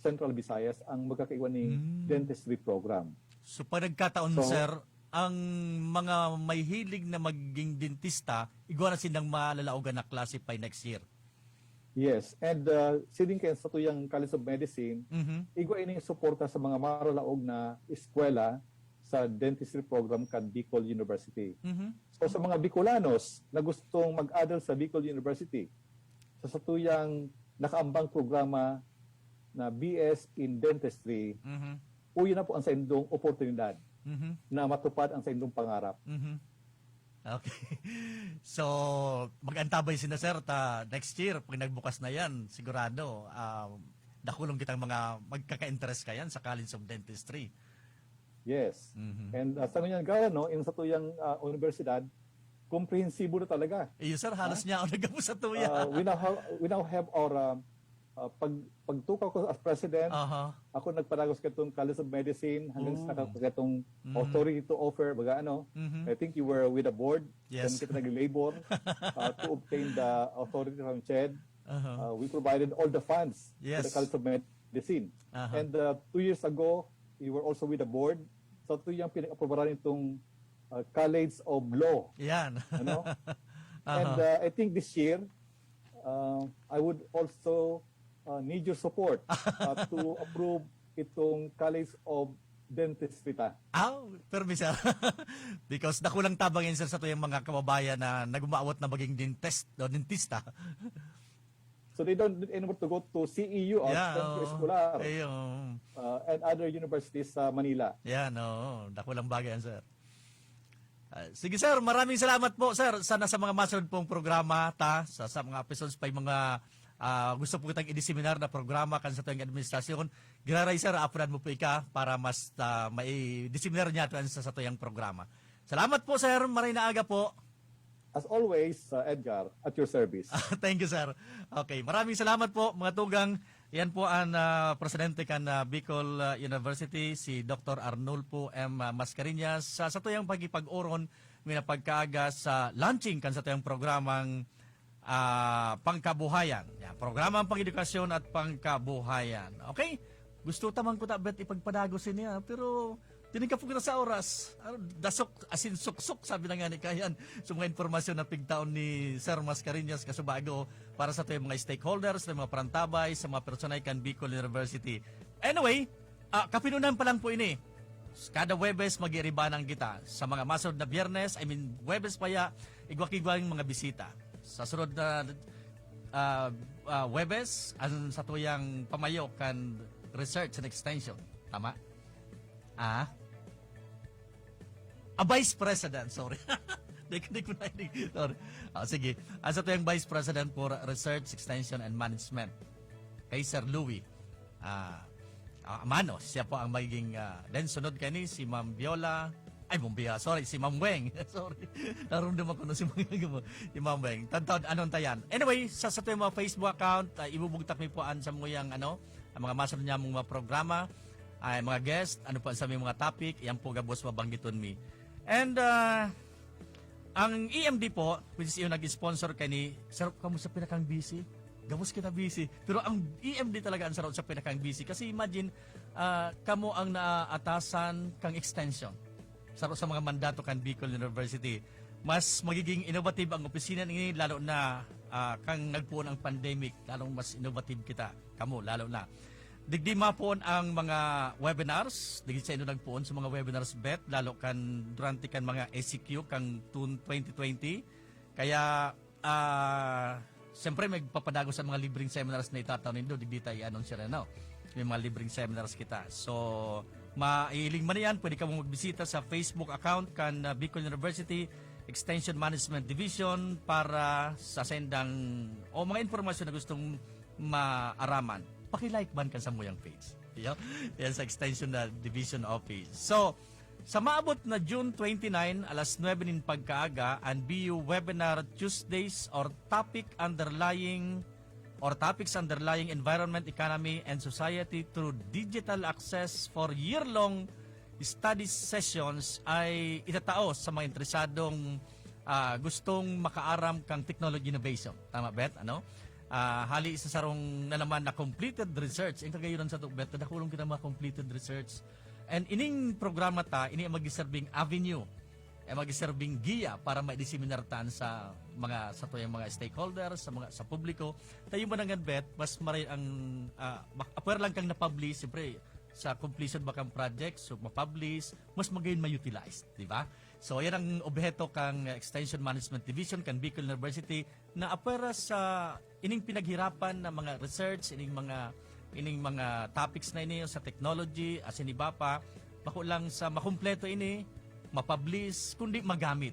Central Visayas ang magkakaiwan ng dentistry program. So pag nagkataon, sir, ang mga may hilig na maging dentista, igwa na silang malalaogan na classify next year. Yes, and siling kayo sa tuyang College of Medicine, igwa ini suporta sa mga maralaog na eskwela sa dentistry program kan Bicol University. So sa mga Bicolanos na gustong mag-adel sa Bicol University, sa tuyang nakaambang programa na BS in Dentistry, uwi na po ang sa indong oportunidad na matupad ang sa indong pangarap. Okay. So, mag-antabay sina sir ta next year pag nagbukas na yan, sigurado dakulong kitang mga magkaka-interest kayan sa College of Dentistry. Yes. And sa ganyan gaya, no, yung sa tuyang universidad, komprehensibo na talaga. Eh, sir, halos niya ako nagamo sa tuya. We now have our pagtukaw ko as president, ako nagparagos katong College of Medicine hanggang sa katong authority to offer, baga ano, I think you were with the board, Yes. and kita nag-labor to obtain the authority from CHED. We provided all the funds Yes. to the College of Medicine. And 2 years ago, we were also with the board. So ito yung pinag-aprobaran itong College of Law. Yan. Ano? And I think this year, I would also need your support to approve itong College of Dentistry ta. Permi sir. Because nakulang tabangin sir sa tuyang mga kababayan na nagumawat na maging dentista. So they don't need anymore to go to CEU or Centro Escolar and other universities sa Manila. Yan, nakulang bagay yan, sir. Sige sir, maraming salamat po sir. Sana sa mga masunod pong programa sa mga episodes pa yung mga gusto po kitang i-diseminar na programa kan sa tuyong administrasyon. Giraray sir, apunan mo po ika para mas mai-diseminar niya sa tuyong programa. Salamat po sir, maray na aga po. As always, Edgar, at your service. Thank you sir. Okay, maraming salamat po mga tugang. Yan po ang presidente kan Bicol University, si Dr. Arnulfo M. Mascareñas sa tuyang pagipag-oron ng pagkaaga sa launching kan sa tuyang programang pangkabuhayan. Yan, programang pang-edukasyon at pangkabuhayan. Okay? Gusto tamang ko tabet ipagpadagosin niya, pero tinig ka po kita sa oras. Dasok, asin suksok, sabi na nga ni Kayan. So mga informasyon na pigtaon ni Sir Mascareñas kasubago para sa tuyong mga stakeholders, sa mga parantabay, sa mga personay kan Bicol University. Anyway, kapinunan pa lang po ini. Kada Webes mag-iiribanan kita. Sa mga masunod na Biyernes, Webes pa ya, igwak-igwang mga bisita. Sa sunod na Webes, sa tuyang pamayo kan Research and Extension. Tama? Vice President, sorry. Di ko na sorry. Sige. Sa tuyang Vice President for Research, Extension, and Management. Kay Sir Louie. Amano, siya po ang magiging then sunod kani si Ma'am Viola. Si Ma'am Weng. Sorry. Narundam ako si Ma'am Weng. Tantod, anong tayan. Anyway, sa tuyang mga Facebook account, ibubugtak mi po sa mga ang mga masunod niya mga programa, ay mga guest, ano po sa mga topic, yan po gabos mabanggiton mi. And ang EMD po, which is yung nag-sponsor kani, sarap kamo sa pinakang busy. Gabos kita busy. Pero ang EMD talaga ang sarap sa pinakang busy. Kasi imagine, kamo ang naatasan kang extension. Sarap sa mga mandato kan Bicol University. Mas magiging innovative ang opisina ini, lalo na kang nagpuon ang pandemic, lalong mas innovative kita. Kamo, lalo na. Digdi mapuon ang mga webinars, digdi sa ino nagpuon sa mga webinars bet, lalo kan durante kan mga SCQ kang 2020, Kaya siyempre magpapadago sa mga libreng seminars na itataw nindo, digdi tayo i-announce na, no? May mga libreng seminars kita. So, mailing man yan, pwede ka mong magbisita sa Facebook account kan Bicol University Extension Management Division para sa sendang o mga informasyon na gustong maaraman. Paki-like man kan sa muyang page. Yan sa Extension na Division Office. So, sa maabot na June 29, alas 9 nin pagkaaga, ang BU Webinar Tuesdays or topics underlying environment, economy, and society through digital access for year-long study sessions ay itataos sa mga interesadong gustong makaaram kang technology innovation. Tama, Bet? Ano? Hali isa sarong na naman na completed research. Ang kagayunan sa ito, Bet, nadakulong kita mga completed research. And ining programa ta, ini ang mag-serving avenue, mag-serving giya para ma-disseminartan sa tuyang mga stakeholders, sa publiko. Tayo mo nang Bet, mas maray ang apwer lang kang na-publish, siyempre, sa completion ba kang project, so ma-publish, mas magayon ma-utilize, di ba? So, yan ang objeto kang Extension Management Division, kan Bicol University, na apwera sa ining pinaghirapan na mga research, ining mga topics na ini sa technology, as in iba pa, bako lang sa makumpleto ini, ma-publish, kundi magamit.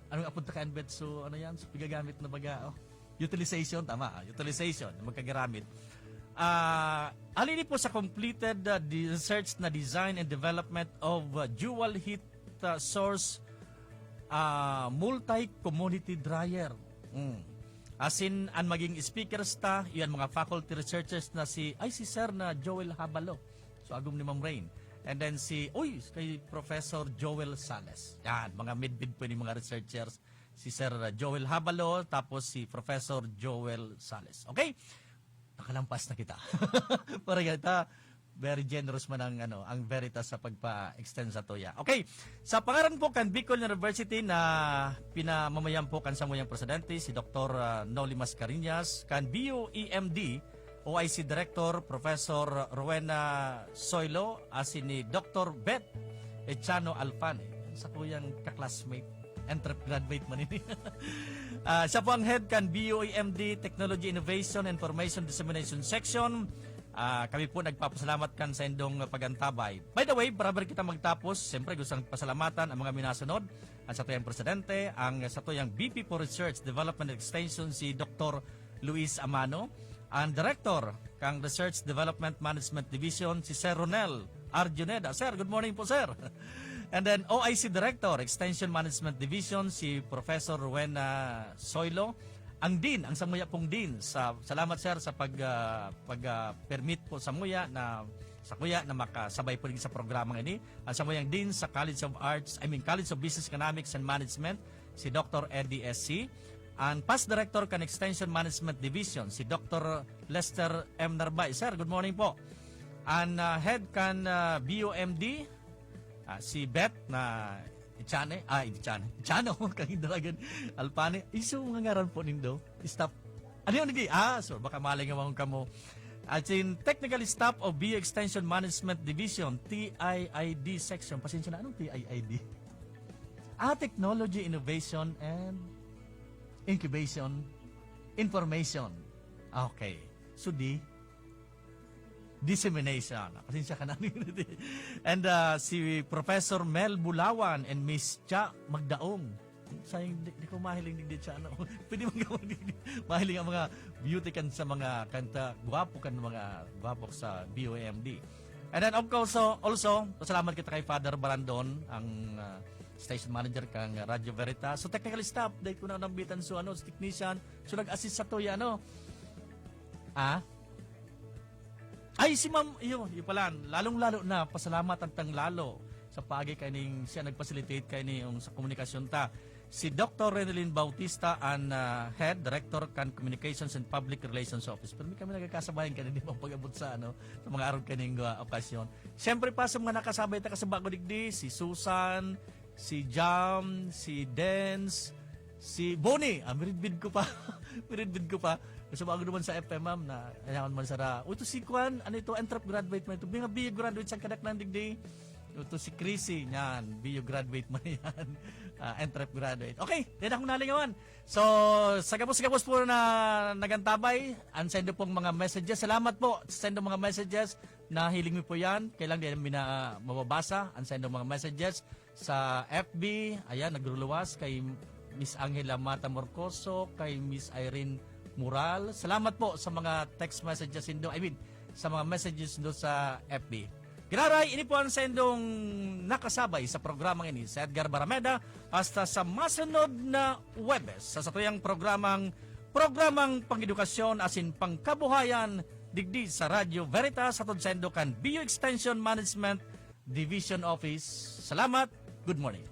Anong apunta ka, Bet? So, ano yan? So, pigagamit na baga, utilization, tama, utilization, magkagaramit. Alini po sa completed research na design and development of dual heat source multi-commodity dryer. As in, ang maging speakers ta, yan mga faculty researchers na si Sir na Joel Habalo. So, agum ni Ma'am Rain. And then kay Professor Joel Sales. Yan, mga mid-bid po ni mga researchers. Si Sir Joel Habalo, tapos si Professor Joel Sales. Okay? Nakalampas na kita. Para kita, very generous man ang Veritas sa pagpa-extend sa toya. Okay, sa pangaran po kan Bicol University na pinamamayan po kan samuyang presidente, si Dr. Noli Mascareñas, kan BU EMD, OIC Director, Professor Rowena Soilo, as ni Dr. Beth Echano Alfane, sa kuyang kaklasmate, graduate man ini. Siya po ang head kan BUEMD Technology Innovation Information Dissemination Section. Kami po nagpapasalamat kan sa indong pagantabay. By the way, para kita magtapos, siyempre gustong pasalamatan ang mga minasunod. Ang sa tuyang presidente, ang sa tuyang VP for Research, Development and Extension, si Dr. Luis Amano. Ang Director kang Research Development Management Division, si Sir Ronel Arjuneda. Sir, good morning po, sir. And then OIC Director, Extension Management Division, si Professor Rowena Soilo. Ang Dean, ang samuya pong Dean. Salamat, sir, sa pag-permit po sa muya na makasabay po rin sa programang ini. Ang samuyang Dean sa College of Business Economics and Management, si Dr. Eddie S.C. Ang Past Director kan Extension Management Division, si Dr. Lester M. Narbay. Sir, good morning po. Ang Head kan BUMD, si Beth na Ichano, kagindalagan Alpane. Iso mga ngaran po nindo. Stop. Ano yun? So baka malay nga kamo. At in Technical Staff of BU Extension Management Division, TIID Section. Pasensya na, anong TIID? Technology Innovation and Incubation Information. Okay. So dissemination. Pasensya ka namin. And si Professor Mel Bulawan and Miss Cha Magdaong. Sayang, di ko mahiling din siya. Pwede mahiling ang mga beauty kan sa mga kanta, guwapo kan mga guwapo sa BUMD. And then of course, also, pasalamat kita kay Father Barandon, ang station manager kang Radio Veritas. So technical staff, dahil ko na nambitan so technician, so nag-assist sa to si Ma'am, yun pala, lalong-lalo na, pasalamat ang lalo sa pagi kaning siya nag-facilitate kaning sa komunikasyon ta. Si Dr. Renelyn Bautista, ang Head, Director kan Communications and Public Relations Office. Pero kami nagkakasabayan kanina mong pag-abot sa mga araw kaning okasyon. Siyempre pa sa mga nakasabay ta kasabago digdi, si Susan, si Jam, si Dance, si Bonnie, miridbid ko pa. Kasi bago naman sa FM, ma'am, na ayawan man sara. Ito si Kwan, ito, entrep graduate man ito. Mga BA graduate sa kanak ng digdi. Ito si Chrissy, yan, BU graduate mo na yan. Entrep graduate. Okay, din akong nalingawan. So, sagapos po na nagantabay, ansendo pong mga messages. Salamat po, sendo mga messages na hiling mo po yan. Kailang din namin na mababasa, ansendo mga messages sa FB. Ayan, nagluluwas kay Miss Angela Mata Morcoso, kay Miss Irene Mural. Salamat po sa mga text messages sa mga messages do sa FB. Giraray, ini po ang sendong nakasabay sa programang ini sa Edgar Barameda hasta sa masunod na Webes sa satuyang programang pangedukasyon asin pangkabuhayan digdi sa Radyo Veritas sa sendo kan BU Extension Management Division Office. Salamat, good morning.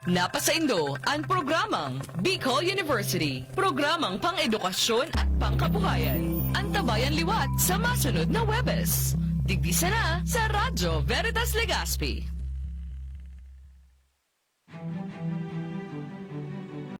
Napasaindo ang programang Bicol University. Programang pang-edukasyon at pangkabuhayan. Antabayan liwat sa masunod na Webes. Digdi sana sa Radyo Veritas Legazpi.